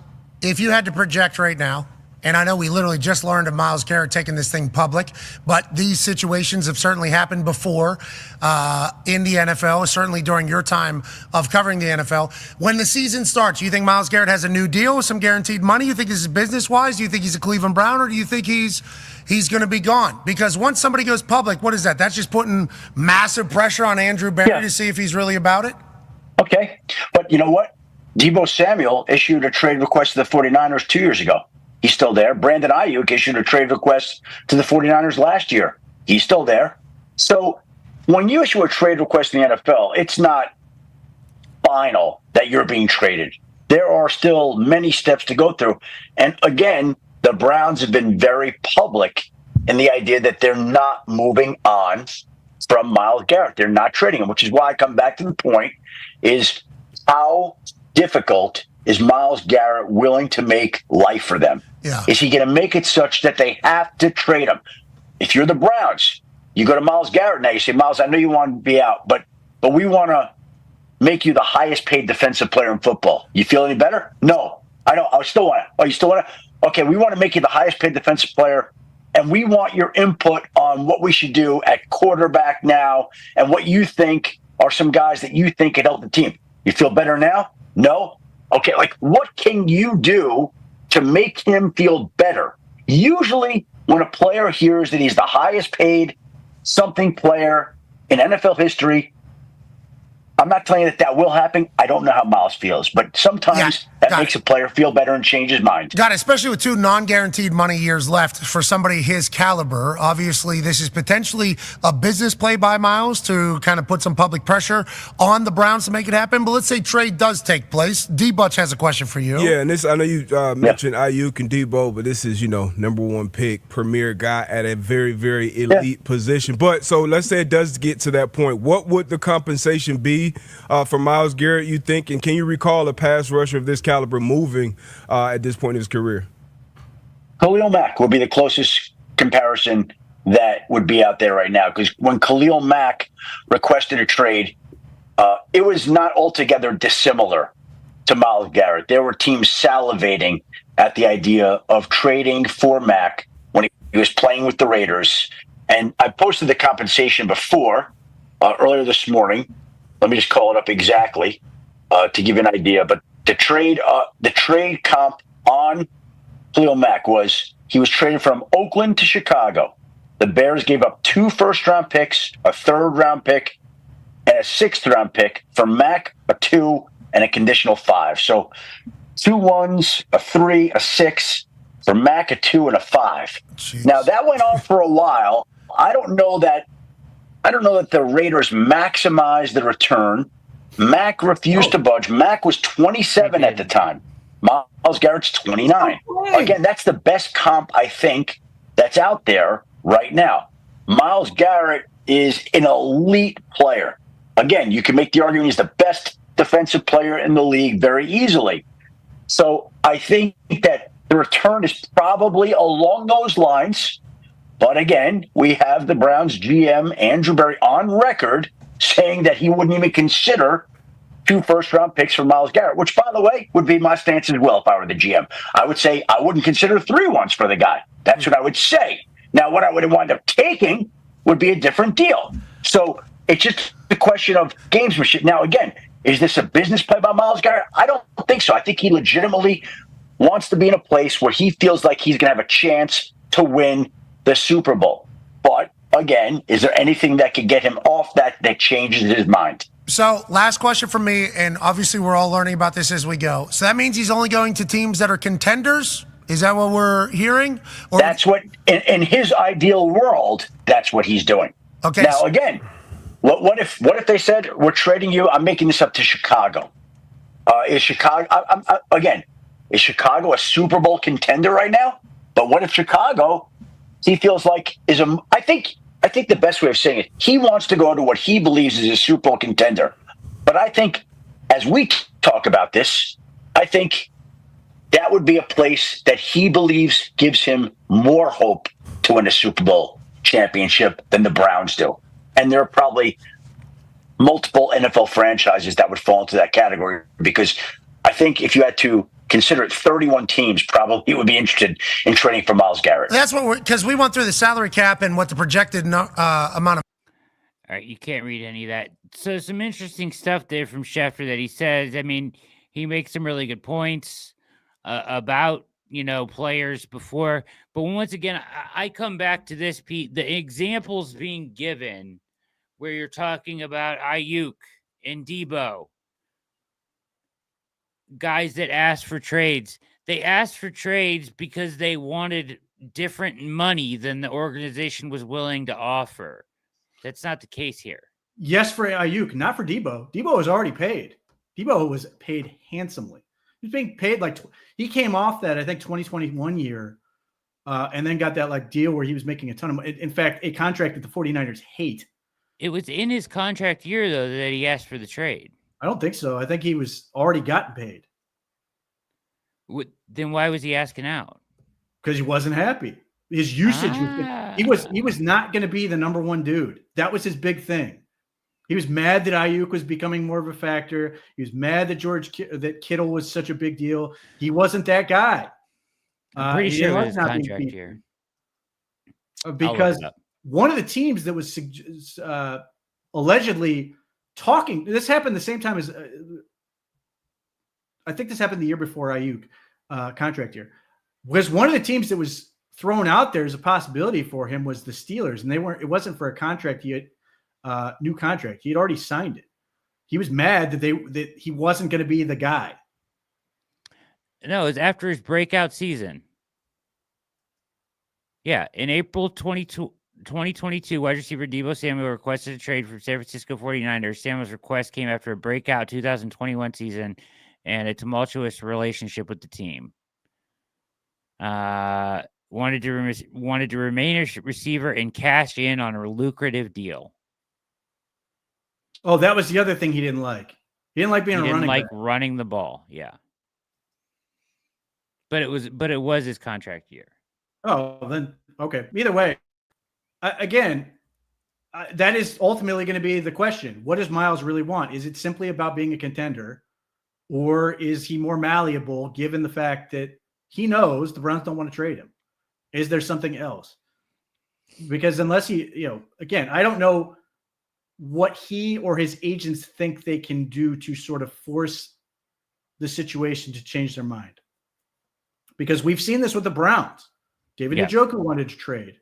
if you had to project right now, and I know we literally just learned of Myles Garrett taking this thing public, but these situations have certainly happened before in the NFL, certainly during your time of covering the NFL. When the season starts, you think Myles Garrett has a new deal with some guaranteed money? You think this is business-wise? Do you think he's a Cleveland Brown, or do you think he's going to be gone? Because once somebody goes public, what is that? That's just putting massive pressure on Andrew Berry to see if he's really about it? Okay, but you know what? Deebo Samuel issued a trade request to the 49ers 2 years ago. He's still there. Brandon Ayuk issued a trade request to the 49ers last year. He's still there. So when you issue a trade request in the NFL, it's not final that you're being traded. There are still many steps to go through. And again, the Browns have been very public in the idea that they're not moving on from Myles Garrett. They're not trading him, which is why I come back to the point is how difficult is Myles Garrett willing to make life for them? Yeah. Is he going to make it such that they have to trade him? If you're the Browns, you go to Myles Garrett now. You say, Myles, I know you want to be out, but we want to make you the highest paid defensive player in football. You feel any better? No, I don't. I still want to. Oh, you still want to? Okay, we want to make you the highest paid defensive player, and we want your input on what we should do at quarterback now and what you think are some guys that you think could help the team. You feel better now? No? Okay, like what can you do to make him feel better? Usually when a player hears that he's the highest paid something player in NFL history, I'm not telling you that will happen. I don't know how Myles feels, but sometimes that makes a player feel better and change his mind. Got it, especially with 2 non-guaranteed money years left for somebody his caliber. Obviously, this is potentially a business play by Myles to kind of put some public pressure on the Browns to make it happen. But let's say trade does take place. D-Butch has a question for you. Yeah, and this, I know you mentioned Ayuk and Debo, but this is, number 1 pick, premier guy at a very, very elite position. But so let's say it does get to that point. What would the compensation be for Myles Garrett, you think? And can you recall a pass rusher of this caliber moving at this point in his career? Khalil Mack would be the closest comparison that would be out there right now. Because when Khalil Mack requested a trade, it was not altogether dissimilar to Myles Garrett. There were teams salivating at the idea of trading for Mack when he was playing with the Raiders. And I posted the compensation before, earlier this morning. Let me just call it up exactly to give you an idea. But the trade comp on Khalil Mack was he was traded from Oakland to Chicago. The Bears gave up 2 first-round picks, a 3rd-round pick, and a 6th-round pick. For Mack, a 2 and a conditional 5. So 2 1s, a 3, a 6. For Mack, a 2 and a 5. Jeez. Now that went on for a while. I don't know that the Raiders maximized the return. Mack refused to budge. Mack was 27 at the time. Myles Garrett's 29. Again, that's the best comp I think that's out there right now. Myles Garrett is an elite player. Again, you can make the argument he's the best defensive player in the league very easily. So I think that the return is probably along those lines. But again, we have the Browns GM, Andrew Berry, on record saying that he wouldn't even consider 2 first-round picks for Myles Garrett, which, by the way, would be my stance as well if I were the GM. I would say I wouldn't consider 3 ones for the guy. That's what I would say. Now, what I would wind up taking would be a different deal. So it's just a question of gamesmanship. Now, again, is this a business play by Myles Garrett? I don't think so. I think he legitimately wants to be in a place where he feels like he's going to have a chance to win the Super Bowl. But, again, is there anything that could get him off that changes his mind? So, last question from me, and obviously we're all learning about this as we go. So that means he's only going to teams that are contenders? Is that what we're hearing? Or that's what, in his ideal world, that's what he's doing. Okay. Now, again, what if they said, we're trading you, I'm making this up to Chicago. Is Chicago, is Chicago a Super Bowl contender right now? But what if Chicago, he feels like, I think the best way of saying it, he wants to go to what he believes is a Super Bowl contender. But I think, as we talk about this, I think that would be a place that he believes gives him more hope to win a Super Bowl championship than the Browns do. And there are probably multiple NFL franchises that would fall into that category, because I think if you had to consider it, 31 teams probably would be interested in trading for Myles Garrett. That's what because we went through the salary cap and what the projected amount of. All right, you can't read any of that. So some interesting stuff there from Schefter that he says. I mean, he makes some really good points about, players before. But once again, I come back to this, Pete, the examples being given where you're talking about Ayuk and Debo, guys that asked for trades. They asked for trades because they wanted different money than the organization was willing to offer. That's not the case here. Yes, for Ayuk, not for Debo. Debo was already paid. Debo was paid handsomely. He was being paid he came off that, I think, 2021 year, and then got that deal where he was making a ton of money. In fact, a contract that the 49ers hate. It was in his contract year, though, that he asked for the trade. I don't think so. I think he was already gotten paid. Then why was he asking out? Because he wasn't happy. His usage he was not going to be the number 1 dude. That was his big thing. He was mad that Ayuk was becoming more of a factor. He was mad that Kittle was such a big deal. He wasn't that guy. I'm pretty sure it was his contract year. Because one of the teams that was allegedly talking, this happened the same time as, I think this happened the year before Ayuk contract year, was one of the teams that was thrown out there as a possibility for him was the Steelers, and it wasn't for a contract new contract. He had already signed it. He was mad that he wasn't going to be the guy. No, it was after his breakout season. Yeah, in April 2022, wide receiver Deebo Samuel requested a trade from San Francisco 49ers. Samuel's request came after a breakout 2021 season and a tumultuous relationship with the team. Wanted to remain a receiver and cash in on a lucrative deal. Oh, that was the other thing he didn't like. He didn't like being a running back. Running the ball, yeah. But it was his contract year. Oh, then okay. Either way, again, that is ultimately going to be the question. What does Myles really want? Is it simply about being a contender, or is he more malleable given the fact that he knows the Browns don't want to trade him? Is there something else? Because unless again, I don't know what he or his agents think they can do to sort of force the situation to change their mind. Because we've seen this with the Browns. David Njoku wanted to trade.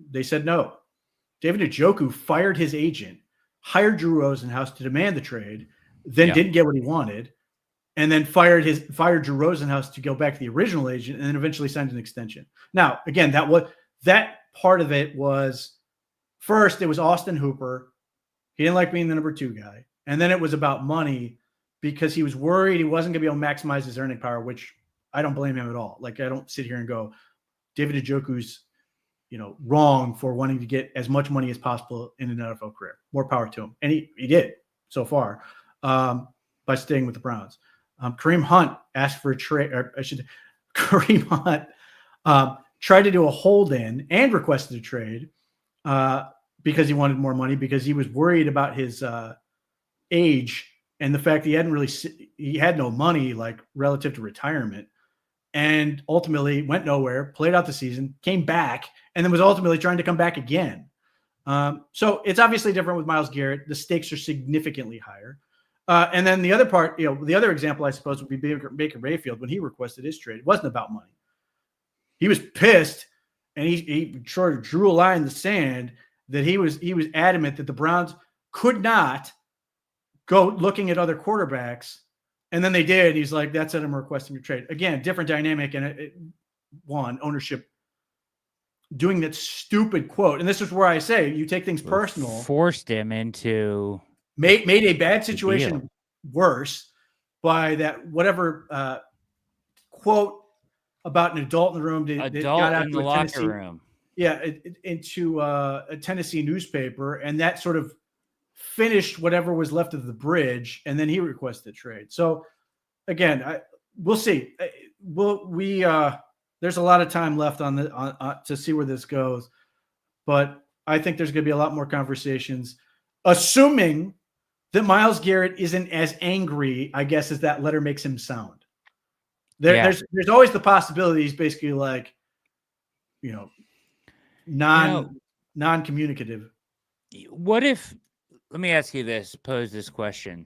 They said no. David Njoku fired his agent, hired Drew Rosenhaus to demand the trade, then didn't get what he wanted, and then fired Drew Rosenhaus to go back to the original agent, and then eventually signed an extension. Now, again, that part of it was first, it was Austin Hooper. He didn't like being the number 2 guy. And then it was about money because he was worried he wasn't going to be able to maximize his earning power, which I don't blame him at all. Like, I don't sit here and go, David Njoku's, wrong for wanting to get as much money as possible in an NFL career. More power to him. And he did so far by staying with the Browns. Kareem Hunt asked for a trade, Kareem Hunt tried to do a hold-in and requested a trade because he wanted more money, because he was worried about his age and the fact that he had no money, like, relative to retirement, and ultimately went nowhere, played out the season, came back, and then was ultimately trying to come back again. So it's obviously different with Myles Garrett. The stakes are significantly higher. And then the other part, the other example, I suppose, would be Baker Mayfield when he requested his trade. It wasn't about money. He was pissed, and he sort of drew a line in the sand that he was adamant that the Browns could not go looking at other quarterbacks. And then they did. He's like, that's it, I'm requesting your trade. Again, different dynamic. And ownership doing that stupid quote. And this is where I say you take things personal. Forced him into. Made a bad situation worse by that whatever quote about an adult in the room. Adult got out in the locker room. Yeah, into a Tennessee newspaper. And that sort of finished whatever was left of the bridge, and then he requested a trade. So again, we'll see. There's a lot of time left on to see where this goes, but I think there's going to be a lot more conversations, assuming that Myles Garrett isn't as angry, I guess, as that letter makes him sound. There's always the possibility he's basically like, non-communicative. What if? Let me ask you this, pose this question,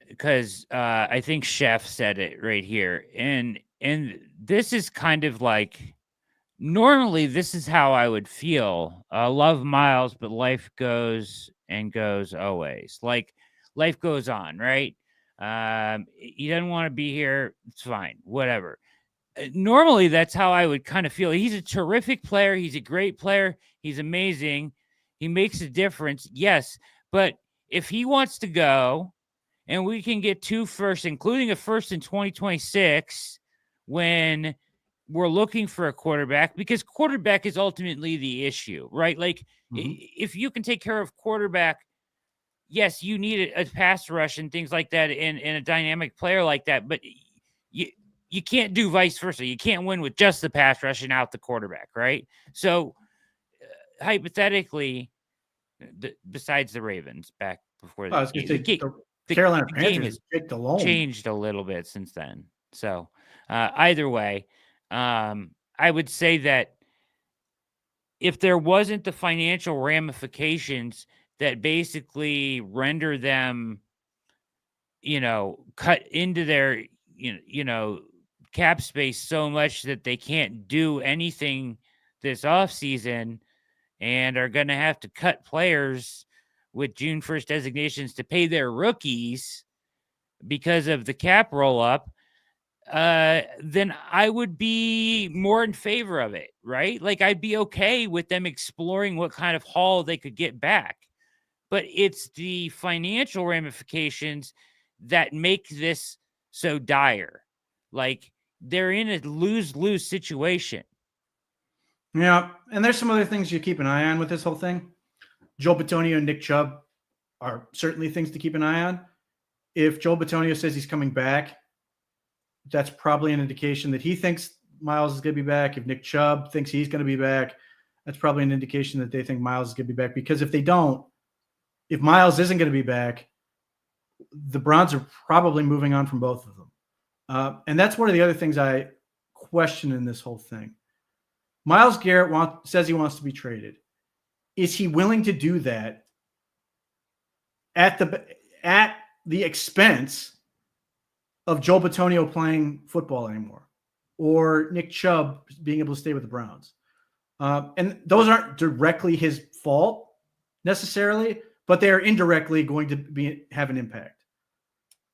because I think Chef said it right here. And this is kind of like, normally this is how I would feel. I love Myles, but life goes and goes always. Like, life goes on, right? He doesn't want to be here. It's fine, whatever. Normally that's how I would kind of feel. He's a terrific player. He's a great player. He's amazing. He makes a difference. Yes. But if he wants to go and we can get 2 firsts, including a first in 2026, when we're looking for a quarterback, because quarterback is ultimately the issue, right? Like, if you can take care of quarterback, yes, you need a pass rush and things like that in a dynamic player like that, but you can't do vice versa. You can't win with just the pass rush and out the quarterback, right? So hypothetically, besides the Ravens back before the Carolina game has changed a little bit since then. So either way, I would say that if there wasn't the financial ramifications that basically render them, cut into their, cap space so much that they can't do anything this offseason, and are going to have to cut players with June 1st designations to pay their rookies because of the cap roll-up, then I would be more in favor of it, right? Like, I'd be okay with them exploring what kind of haul they could get back. But it's the financial ramifications that make this so dire. Like, they're in a lose-lose situation. Yeah, and there's some other things you keep an eye on with this whole thing. Joel Bitonio and Nick Chubb are certainly things to keep an eye on. If Joel Bitonio says he's coming back, that's probably an indication that he thinks Myles is going to be back. If Nick Chubb thinks he's going to be back, that's probably an indication that they think Myles is going to be back. Because if they don't, if Myles isn't going to be back, the Browns are probably moving on from both of them. And that's one of the other things I question in this whole thing. Myles Garrett says he wants to be traded. Is he willing to do that at the expense of Joe Bitonio playing football anymore, or Nick Chubb being able to stay with the Browns? And those aren't directly his fault necessarily, but they are indirectly going to have an impact.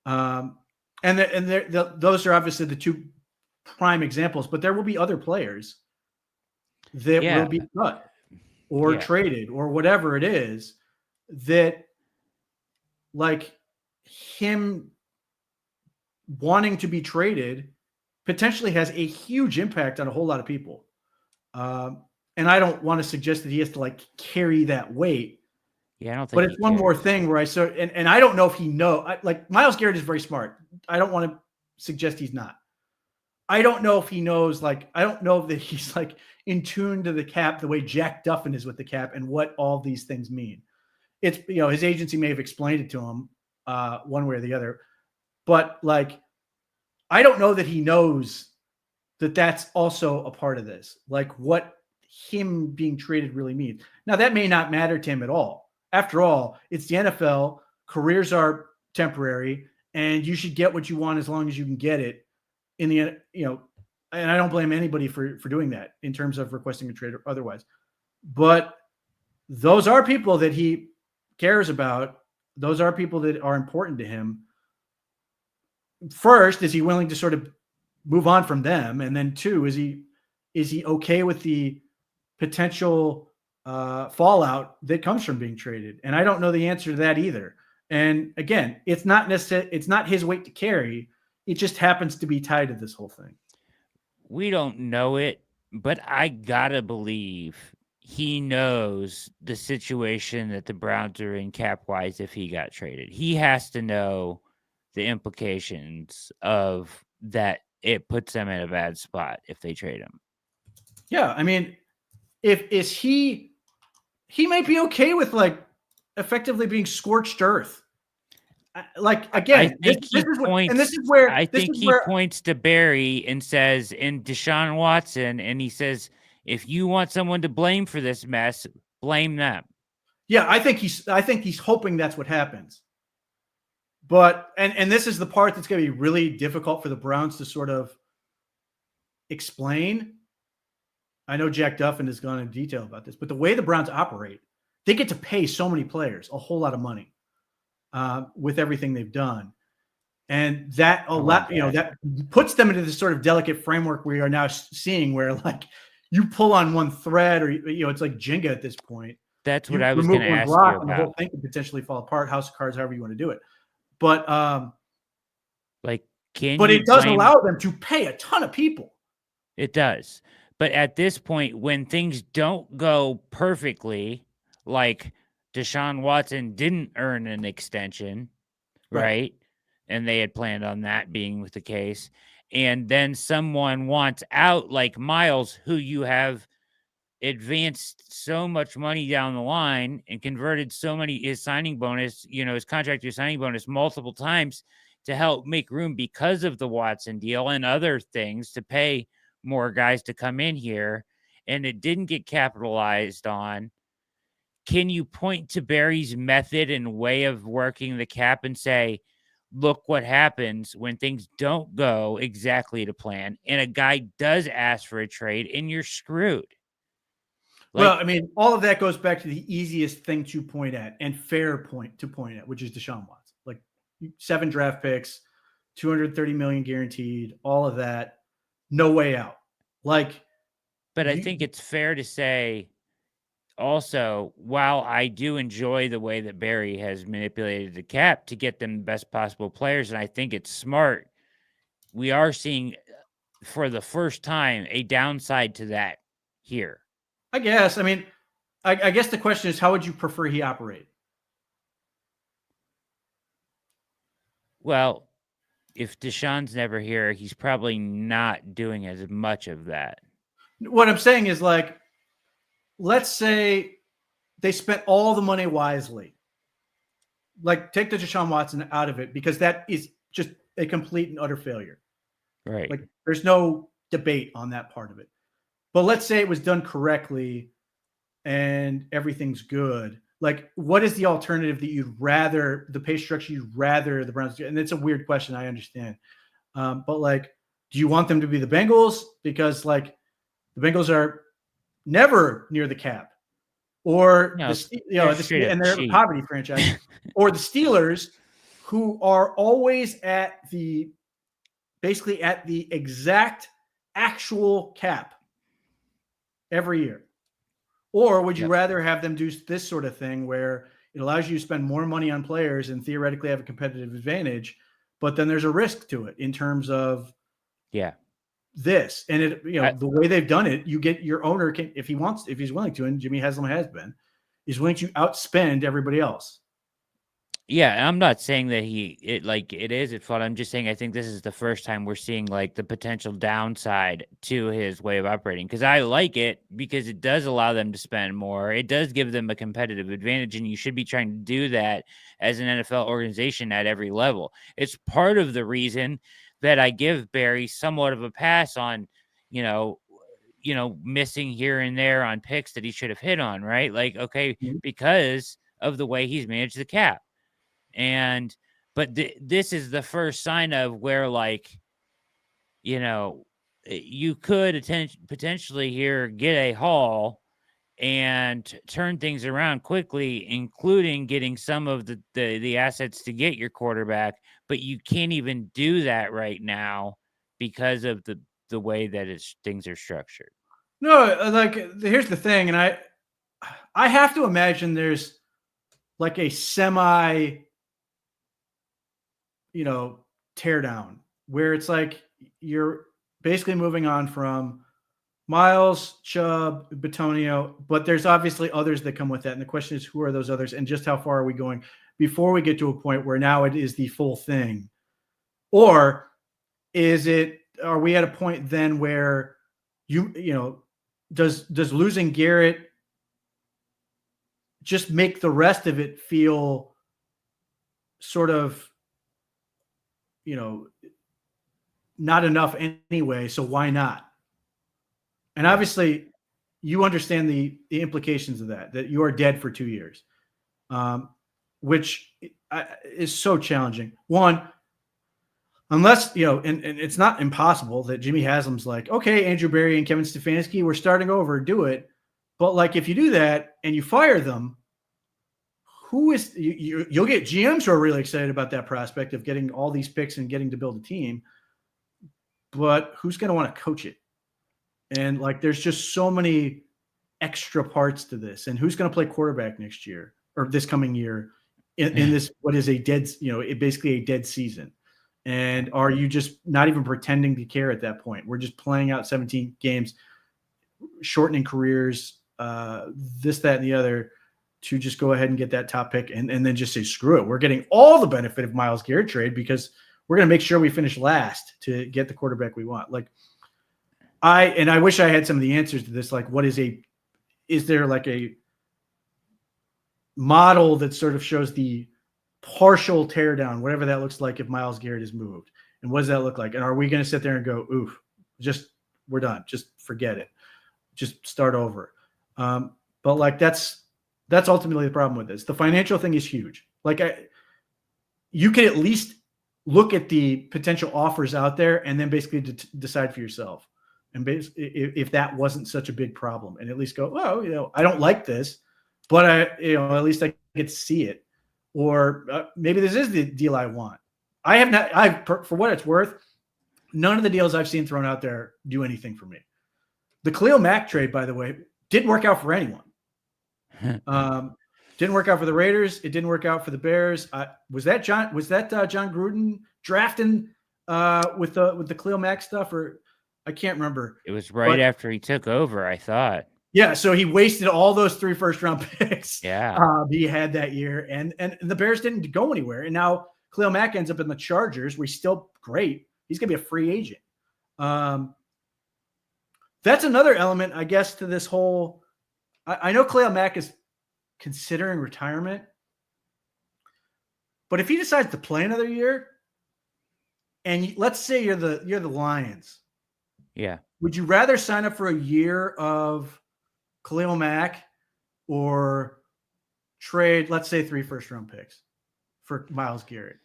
Those are obviously the two prime examples, but there will be other players that will be cut or traded or whatever it is, that like him wanting to be traded potentially has a huge impact on a whole lot of people. And I don't want to suggest that he has to like carry that weight. Yeah, I don't think. But it's one more thing where and I don't know if he like Myles Garrett is very smart. I don't want to suggest he's not. I don't know if he knows, like, I don't know that he's like in tune to the cap the way Jack Duffin is with the cap and what all these things mean. It's, his agency may have explained it to him one way or the other, but like, I don't know that he knows that that's also a part of this, like what him being traded really means. Now that may not matter to him at all. After all, it's the NFL, careers are temporary, and you should get what you want as long as you can get it. In the, and I don't blame anybody for doing that in terms of requesting a trade or otherwise, but those are people that he cares about. Those are people that are important to him. First, is he willing to sort of move on from them? And then two, is he okay with the potential fallout that comes from being traded? And I don't know the answer to that either. And again, it's not his weight to carry. It just happens to be tied to this whole thing. We don't know it, but I gotta believe he knows the situation that the Browns are in cap-wise if he got traded. He has to know the implications of that. It puts them in a bad spot if they trade him. Yeah, I mean, he might be okay with like effectively being scorched earth. Like again, I think he points to Barry and says, and Deshaun Watson, and he says, if you want someone to blame for this mess, blame them. Yeah, I think he's hoping that's what happens. But and this is the part that's going to be really difficult for the Browns to sort of explain. I know Jack Duffin has gone in detail about this, but the way the Browns operate, they get to pay so many players a whole lot of money. With everything they've done, and that that puts them into this sort of delicate framework we are now seeing, where like you pull on one thread, or it's like Jenga at this point. That's what I was going to ask you about. And the whole thing could potentially fall apart. House of cards, however you want to do it, but it does allow them to pay a ton of people. It does, but at this point, when things don't go perfectly, like Deshaun Watson didn't earn an extension, right? And they had planned on that being the case. And then someone wants out, like Myles, who you have advanced so much money down the line and converted his signing bonus, his contract to signing bonus multiple times to help make room because of the Watson deal and other things to pay more guys to come in here. And it didn't get capitalized on. Can you point to Barry's method and way of working the cap and say, look what happens when things don't go exactly to plan and a guy does ask for a trade and you're screwed? Well, I mean, all of that goes back to the easiest thing to point at and fair point to point at, which is Deshaun Watson. Like 7 draft picks, $230 million guaranteed, all of that, no way out. But I think it's fair to say, also, while I do enjoy the way that Barry has manipulated the cap to get them the best possible players, and I think it's smart, we are seeing for the first time a downside to that here. I guess. I mean, I guess the question is, how would you prefer he operate? Well, if Deshaun's never here, he's probably not doing as much of that. What I'm saying is, like, let's say they spent all the money wisely. Like, take the Deshaun Watson out of it, because that is just a complete and utter failure. Right. Like, there's no debate on that part of it. But let's say it was done correctly and everything's good. Like, what is the alternative that you'd rather, the pay structure you'd rather the Browns do? And it's a weird question, I understand. But like, do you want them to be the Bengals? Because like the Bengals are never near the cap. Or No, and they're a poverty franchise. Or the Steelers, who are always basically at the exact actual cap every year. Or would you rather have them do this sort of thing where it allows you to spend more money on players and theoretically have a competitive advantage, but then there's a risk to it in terms of this. And it, the way they've done it, you get your owner can, if he's willing to, and Jimmy Haslam has been, is willing to outspend everybody else. Yeah, I'm not saying that it is at fault. I'm just saying I think this is the first time we're seeing like the potential downside to his way of operating. Because I like it because it does allow them to spend more. It does give them a competitive advantage, and you should be trying to do that as an NFL organization at every level. It's part of the reason that I give Barry somewhat of a pass on, missing here and there on picks that he should have hit on, right? Like, okay, because of the way he's managed the cap. But this is the first sign of where, like, you could potentially here get a haul and turn things around quickly, including getting some of the assets to get your quarterback. But you can't even do that right now because of the way that things are structured. No, like, here's the thing, and I have to imagine there's like a semi tear down where it's like you're basically moving on from Myles, Chubb, Bitonio, but there's obviously others that come with that. And the question is, who are those others and just how far are we going before we get to a point where now it is the full thing? Or are we at a point then where does losing Garrett just make the rest of it feel sort of, not enough anyway, so why not? And obviously, you understand the implications of that you are dead for 2 years, which is so challenging. One, unless, and it's not impossible that Jimmy Haslam's like, okay, Andrew Berry and Kevin Stefanski, we're starting over, do it. But like, if you do that and you fire them, you'll get GMs who are really excited about that prospect of getting all these picks and getting to build a team, but who's going to want to coach it? And like, there's just so many extra parts to this. And who's going to play quarterback next year or this coming year in this, what is a dead, basically a dead season? And are you just not even pretending to care at that point? We're just playing out 17 games, shortening careers, this, that, and the other, to just go ahead and get that top pick and then just say, screw it. We're getting all the benefit of Myles Garret trade because we're going to make sure we finish last to get the quarterback we want. Like, I wish I had some of the answers to this. Like, is there like a model that sort of shows the partial teardown, whatever that looks like if Myles Garrett is moved? And what does that look like? And are we going to sit there and go, oof, we're done. Just forget it. Just start over. But like, that's ultimately the problem with this. The financial thing is huge. Like, you can at least look at the potential offers out there and then basically decide for yourself. And if that wasn't such a big problem, and at least go, well, I don't like this, but at least I get to see it. Or maybe this is the deal I want. For what it's worth, none of the deals I've seen thrown out there do anything for me. The Khalil Mack trade, by the way, didn't work out for anyone. Didn't work out for the Raiders. It didn't work out for the Bears. Was that John Gruden drafting with the Khalil Mack stuff, or I can't remember. It was right after he took over, I thought. Yeah, so he wasted all those 3 first-round picks. Yeah, he had that year, and the Bears didn't go anywhere. And now Khalil Mack ends up in the Chargers, where he's still great. He's going to be a free agent. That's another element, I guess, to this whole I know Khalil Mack is considering retirement, but if he decides to play another year, and let's say you're the Lions, Yeah. would you rather sign up for a year of Khalil Mack or trade, let's say, 3 first-round picks for Myles Garrett?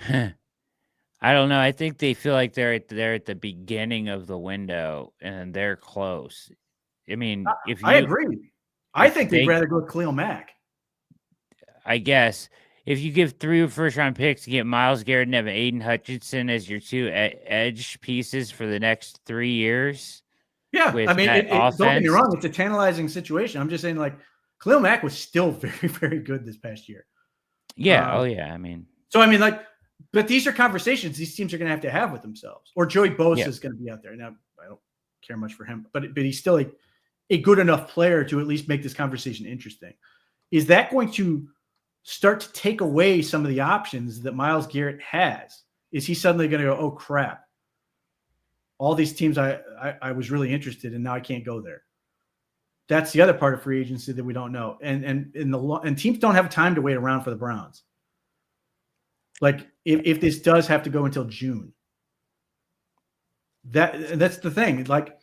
I don't know. I think they feel like they're at the beginning of the window and they're close. I mean, I agree. I think they'd rather go with Khalil Mack. I guess if you give 3 first-round picks to get Myles Garrett and have Aiden Hutchinson as your 2 edge pieces for the next 3 years. Yeah, I mean, don't get me offense. wrong. It's a tantalizing situation. I'm just saying, like, Khalil Mack was still very, very good this past year. Yeah. Yeah. I mean, so, I mean, like, but these are conversations these teams are going to have with themselves. Or Joey Bosa is going to be out there. Now, I don't care much for him, but he's still a good enough player to at least make this conversation interesting. Is that going to start to take away some of the options that Myles Garrett has? Is he suddenly going to go, oh, crap, all these teams I was really interested in, now I can't go there? That's the other part of free agency that we don't know. And teams don't have time to wait around for the Browns. Like, if this does have to go until June, that's the thing. Like,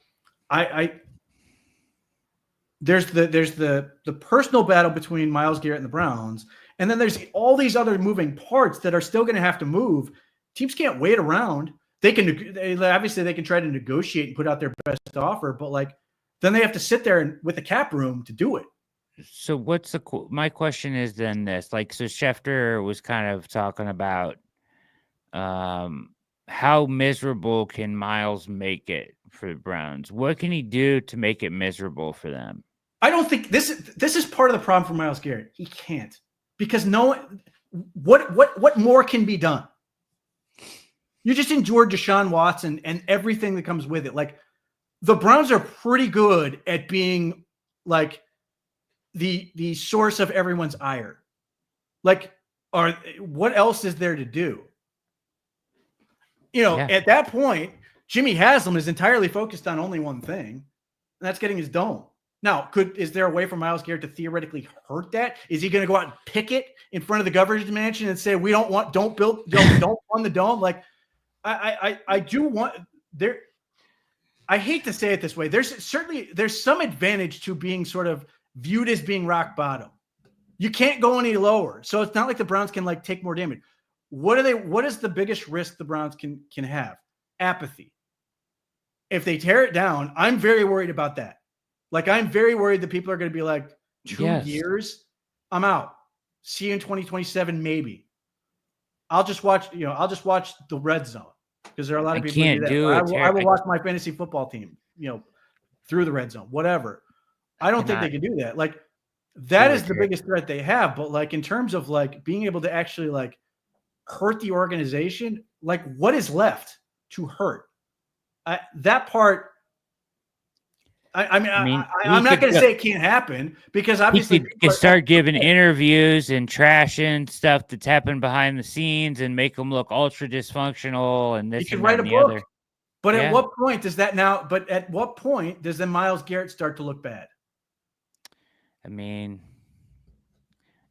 there's the personal battle between Myles Garrett and the Browns, and then there's all these other moving parts that are still going to have to move. Teams can't wait around. They can try to negotiate and put out their best offer, but like, then they have to sit there with the cap room to do it. so my question is then this, like, so Schefter was kind of talking about how miserable can Myles make it for the Browns? What can he do to make it miserable for them? I don't think this is part of the problem for Myles Garrett. He can't, because what more can be done? You just endured Deshaun Watson and everything that comes with it. Like, the Browns are pretty good at being like the source of everyone's ire. Like, what else is there to do? At that point, Jimmy Haslam is entirely focused on only one thing, and that's getting his dome. Now, is there a way for Myles Garrett to theoretically hurt that? Is he going to go out and picket in front of the governor's mansion and say, we don't fund the dome? Like, I do want there. I hate to say it this way. There's some advantage to being sort of viewed as being rock bottom. You can't go any lower. So it's not like the Browns can like take more damage. What is the biggest risk the Browns can have? Apathy. If they tear it down, I'm very worried about that. Like, I'm very worried that people are going to be like, 2 years, I'm out. See you in 2027, maybe. I'll just watch the red zone, because there are a lot of people who do that. I will watch my fantasy football team, through the red zone, whatever. I don't think they can do that. Like, that is the biggest threat they have. But like, in terms of like being able to actually like hurt the organization, like, what is left to hurt? That part. I'm not going to say it can't happen, because obviously he could start giving interviews and trashing stuff that's happened behind the scenes and make them look ultra dysfunctional and this. He could and write that a and the book. other. But at what point does that now? But at what point does then Myles Garrett start to look bad? I mean,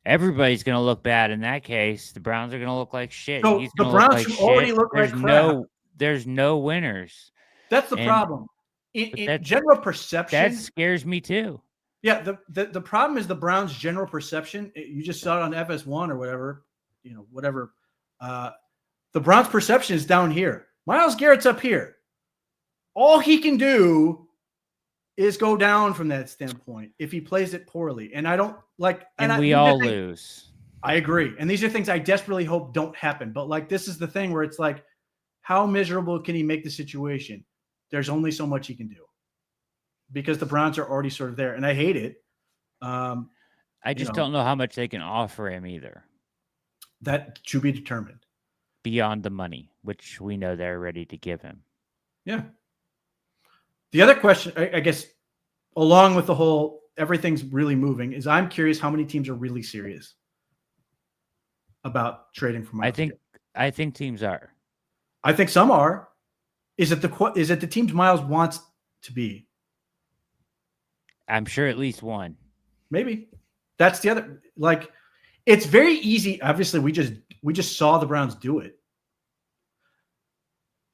everybody's going to look bad in that case. The Browns are going to look like shit. So the Browns who already look like crap. There's no winners. That's the problem. In general perception, that scares me too. Yeah, the problem is the Browns' general perception. You just saw it on FS1 or whatever, whatever. The Browns' perception is down here. Myles Garrett's up here. All he can do is go down from that standpoint if he plays it poorly. And I don't like. And we all lose. I agree. And these are things I desperately hope don't happen. But like, this is the thing where it's like, how miserable can he make the situation? There's only so much he can do, because the Browns are already sort of there, and I hate it. I just don't know how much they can offer him either. That to be determined. Beyond the money, which we know they're ready to give him. Yeah. The other question, I guess, along with the whole everything's really moving, is I'm curious how many teams are really serious about trading for Myles Garrett. I think teams are. I think some are. Is it the teams Myles wants to be? I'm sure at least one. Maybe. That's the other. Like, it's very easy. Obviously, we just saw the Browns do it.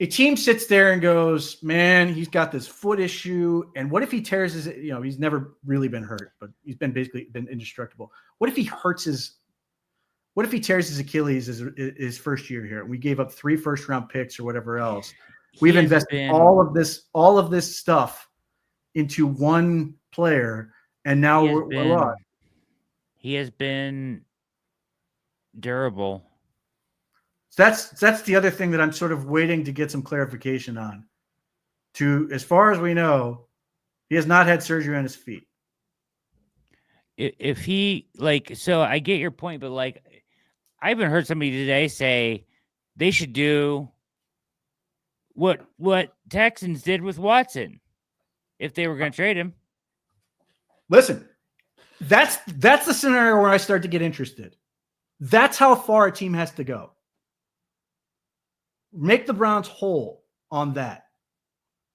A team sits there and goes, man, he's got this foot issue. And what if he tears his, he's never really been hurt, but he's been indestructible. What if he tears his Achilles his first year here? We gave up 3 first-round picks or whatever else. We've invested all of this stuff into one player, and now we're lost. He has been durable. So that's the other thing that I'm sort of waiting to get some clarification on. As far as we know, he has not had surgery on his feet. If he so I get your point, but I even heard somebody today say they should do what Texans did with Watson if they were going to trade him. Listen, that's the scenario where I start to get interested. That's how far a team has to go. Make the Browns whole on that.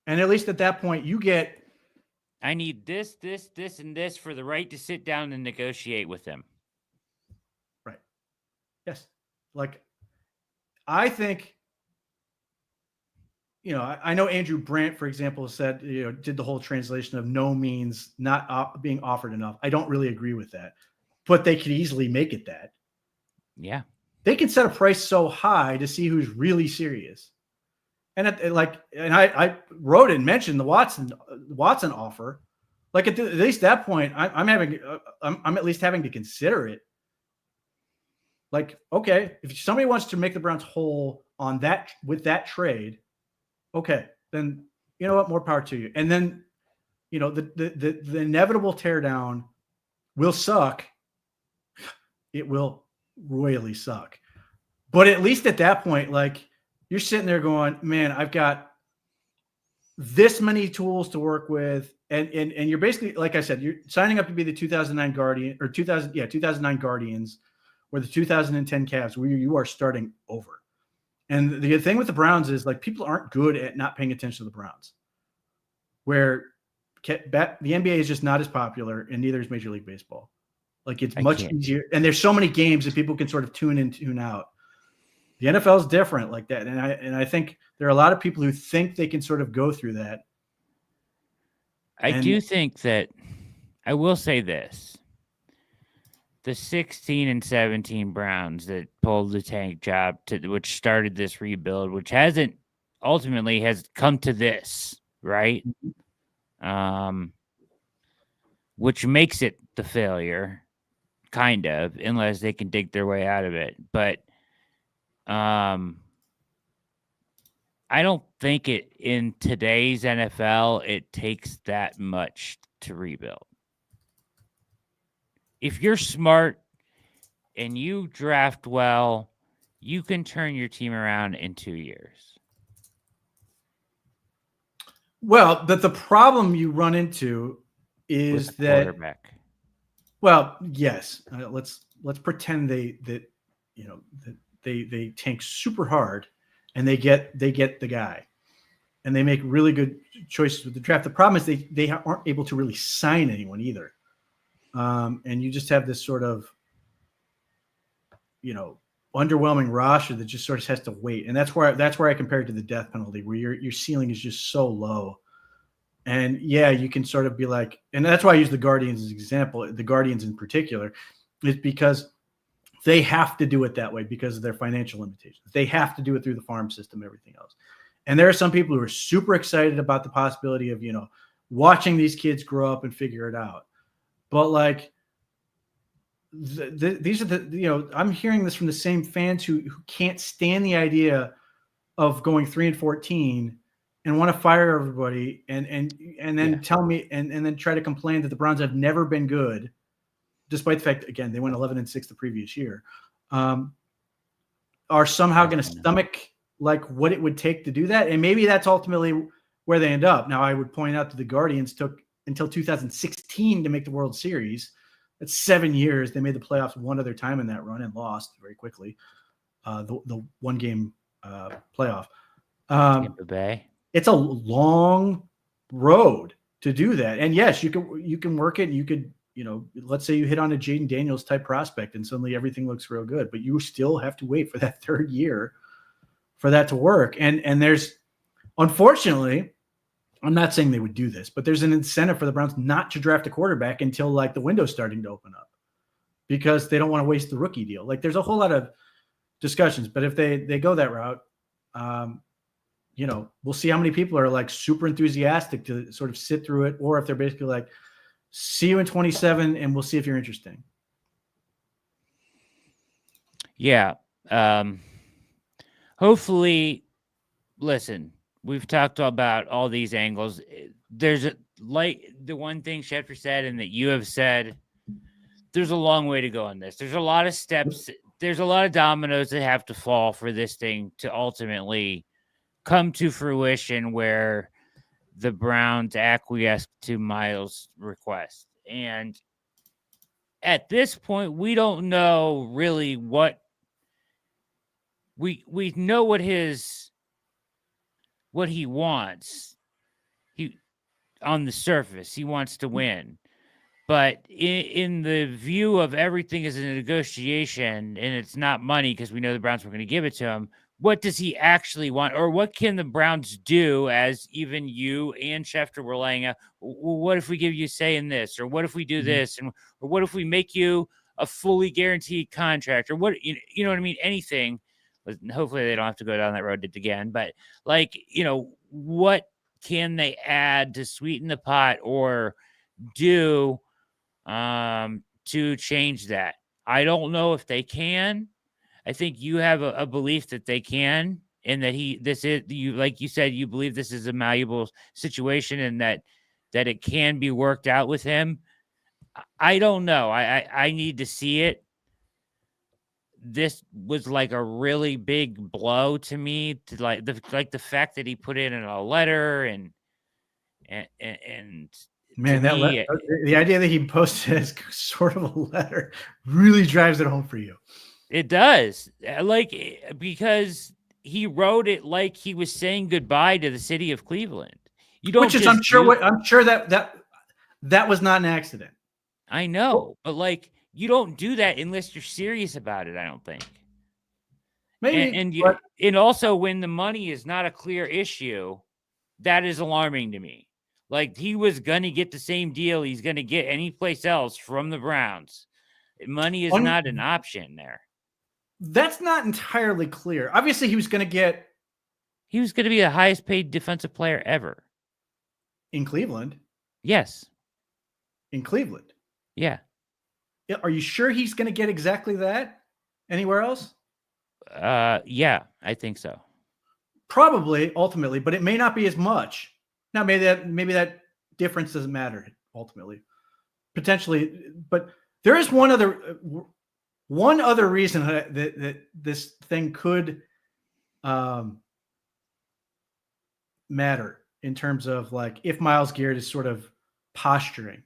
And at least at that point, you get... I need this, and this for the right to sit down and negotiate with them. Right. Yes. I think... I know Andrew Brandt, for example, said, did the whole translation of no means not being offered enough. I don't really agree with that, but they could easily make it that. Yeah. They can set a price so high to see who's really serious. And I wrote and mentioned the Watson offer. At least that point, I'm at least having to consider it. Okay, if somebody wants to make the Browns whole on that with that trade, okay, then you know what, more power to you. And then, the inevitable teardown will suck. It will royally suck. But at least at that point, you're sitting there going, man, I've got this many tools to work with. And you're basically, like I said, you're signing up to be the 2009 Guardians or the 2010 Cavs, where you are starting over. And the thing with the Browns is people aren't good at not paying attention to the Browns, where the NBA is just not as popular, and neither is Major League Baseball. It's much easier. And there's so many games that people can sort of tune in, tune out. The NFL is different like that. And I think there are a lot of people who think they can sort of go through that. I do think that I will say this. The 16 and 17 Browns that pulled the tank job which started this rebuild, which hasn't ultimately has come to this, right? Which makes it the failure. Kind of, unless they can dig their way out of it. But I don't think in today's NFL, it takes that much to rebuild. If you're smart and you draft well, you can turn your team around in 2 years. Well, the problem you run into is with the that quarterback. Well, yes. Let's pretend they tank super hard, and they get the guy, and they make really good choices with the draft. The problem is they aren't able to really sign anyone either, and you just have this sort of underwhelming roster that just sort of has to wait. And that's where I compare it to the death penalty, where your ceiling is just so low. And yeah, you can sort of be and that's why I use the Guardians as an example, the Guardians in particular, is because they have to do it that way because of their financial limitations. They have to do it through the farm system, everything else. And there are some people who are super excited about the possibility of, watching these kids grow up and figure it out. But these are I'm hearing this from the same fans who can't stand the idea of going 3-14 and want to fire everybody and then tell me and then try to complain that the Browns have never been good, despite the fact, again, they went 11-6 the previous year, are somehow going to stomach what it would take to do that. And maybe that's ultimately where they end up. Now, I would point out that the Guardians took until 2016 to make the World Series. That's 7 years. They made the playoffs one other time in that run and lost very quickly. The one game playoff. Tampa Bay. It's a long road to do that. And yes, you can work it. You could, let's say you hit on a Jaden Daniels type prospect and suddenly everything looks real good, but you still have to wait for that third year for that to work. And there's, unfortunately, I'm not saying they would do this, but there's an incentive for the Browns not to draft a quarterback until like the window's starting to open up because they don't want to waste the rookie deal. Like there's a whole lot of discussions, but if they go that route, we'll see how many people are like super enthusiastic to sort of sit through it, or if they're basically like, see you in 27 and we'll see if you're interesting. Yeah. Hopefully, listen, we've talked about all these angles. There's like the one thing Schefter said and that you have said, there's a long way to go on this. There's a lot of steps. There's a lot of dominoes that have to fall for this thing to ultimately come to fruition where the Browns acquiesce to Myles' request. And at this point, we don't know really what we know what he wants. He on the surface, he wants to win. But in the view of everything as a negotiation, and it's not money because we know the Browns were going to give it to him, what does he actually want? Or what can the Browns do, as even you and Schefter were laying out? Well, what if we give you a say in this? Or what if we do this? Or what if we make you a fully guaranteed contract? Or what, you know what I mean? Anything. Hopefully they don't have to go down that road again. But like, what can they add to sweeten the pot or do to change that? I don't know if they can. I think you have a belief that they can, and that like you said, you believe this is a malleable situation and that it can be worked out with him. I don't know. I need to see it. This was like a really big blow to me, to like the fact that he put it in a letter and man, the idea that he posted as sort of a letter really drives it home for you. It does, because he wrote it like he was saying goodbye to the city of Cleveland. Which is, I'm sure that was not an accident. I know, but you don't do that unless you're serious about it. I don't think. Maybe, and also when the money is not a clear issue, that is alarming to me. Like he was gonna get the same deal he's gonna get any place else from the Browns. Money is not an option there. That's not entirely clear. Obviously, he was going to be the highest paid defensive player ever in Cleveland. Yes, in Cleveland. Yeah. Are you sure he's going to get exactly that anywhere else? Yeah, I think so. Probably ultimately, but it may not be as much. Now, maybe that difference doesn't matter ultimately, potentially. But there is one other reason that this thing could matter in terms of like if Myles Garrett is sort of posturing.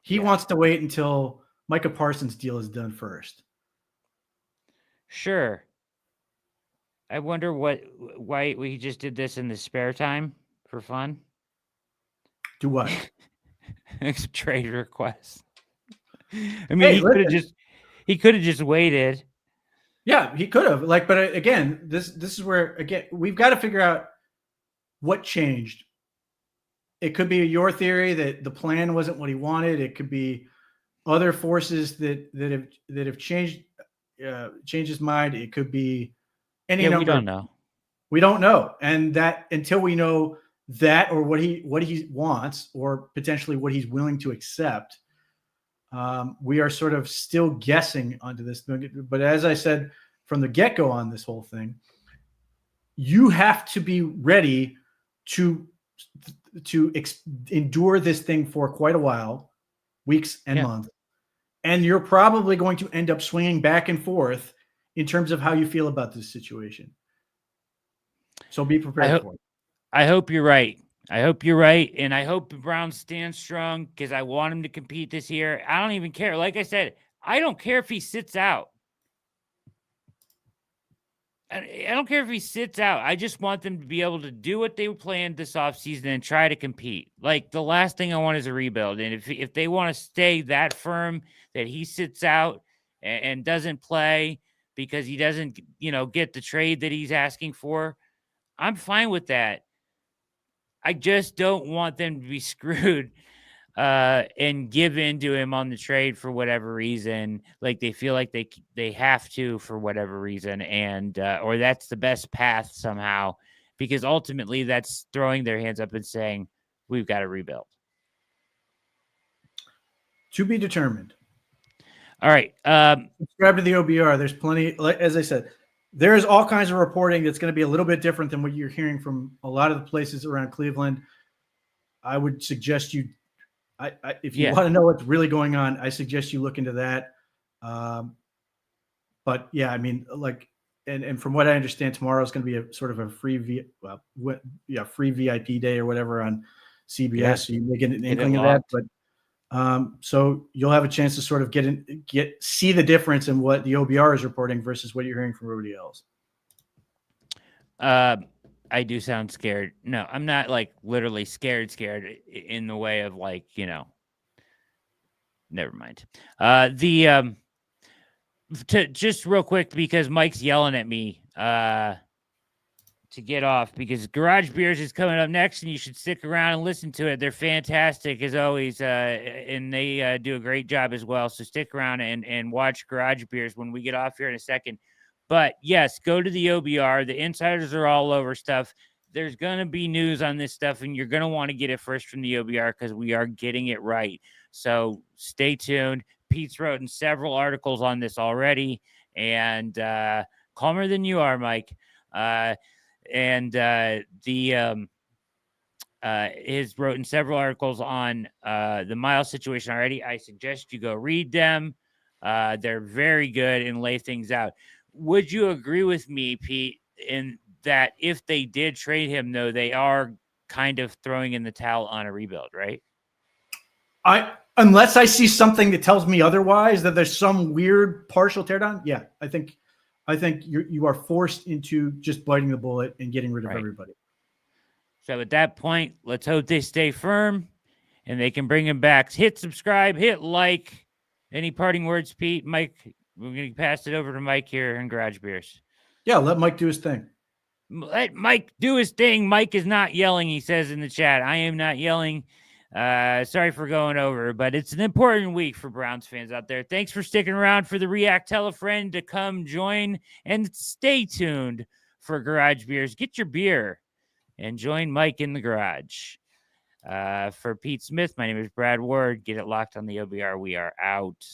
He wants to wait until Micah Parsons' deal is done first. Sure. I wonder why he just did this in the spare time for fun. Do what? Trade request. I mean, he could have just waited. Yeah, he could have. But again, this is where we've got to figure out what changed. It could be your theory that the plan wasn't what he wanted. It could be other forces that have changed his mind. It could be any number. We don't know. We don't know, and that until we know that or what he wants or potentially what he's willing to accept, we are sort of still guessing onto this. But as I said from the get-go on this whole thing, you have to be ready to endure this thing for quite a while, weeks and months. And you're probably going to end up swinging back and forth in terms of how you feel about this situation. So be prepared for it. I hope you're right. And I hope the Browns stand strong because I want him to compete this year. I don't even care. Like I said, I don't care if he sits out. I don't care if he sits out. I just want them to be able to do what they planned this offseason and try to compete. Like, the last thing I want is a rebuild. And if they want to stay that firm that he sits out and doesn't play because he doesn't, get the trade that he's asking for, I'm fine with that. I just don't want them to be screwed and give in to him on the trade for whatever reason, like they feel like they have to for whatever reason, and or that's the best path somehow, because ultimately that's throwing their hands up and saying we've got to rebuild. To be determined. All right. Subscribe to the OBR. There's plenty, as I said, there is all kinds of reporting that's going to be a little bit different than what you're hearing from a lot of the places around Cleveland. I would suggest you, if you want to know what's really going on, I suggest you look into that. But yeah, I mean, and from what I understand, tomorrow is going to be a sort of a free VIP day or whatever on CBS. Yeah. So you may get an inkling of that, but so you'll have a chance to sort of see the difference in what the OBR is reporting versus what you're hearing from everybody else. I do sound scared. No, I'm not literally scared in the way of never mind. Just real quick, because Mike's yelling at me to get off, because Garage Beers is coming up next and you should stick around and listen to it. They're fantastic as always. And they do a great job as well. So stick around and watch Garage Beers when we get off here in a second. But yes, go to the OBR. The insiders are all over stuff. There's going to be news on this stuff, and you're going to want to get it first from the OBR because we are getting it right. So stay tuned. Pete's written several articles on this already, and calmer than you are, Mike. He's written several articles on the Myles situation already. I suggest you go read them. They're very good and lay things out. Would you agree with me, Pete, in that if they did trade him, though, they are kind of throwing in the towel on a rebuild, right? Unless I see something that tells me otherwise, that there's some weird partial teardown. Yeah, I think you are forced into just biting the bullet and getting rid of everybody. So at that point, let's hope they stay firm and they can bring him back. Hit subscribe, hit like. Any parting words, Pete? Mike, we're going to pass it over to Mike here in Garage Beers. Yeah, let Mike do his thing. Let Mike do his thing. Mike is not yelling, he says in the chat. I am not yelling. Sorry for going over, but it's an important week for Browns fans out there. Thanks for sticking around for the React. Tell a friend to come join, and stay tuned for Garage Beers. Get your beer and join Mike in the garage. For Pete Smith, my name is Brad Ward. Get it locked on the OBR. We are out.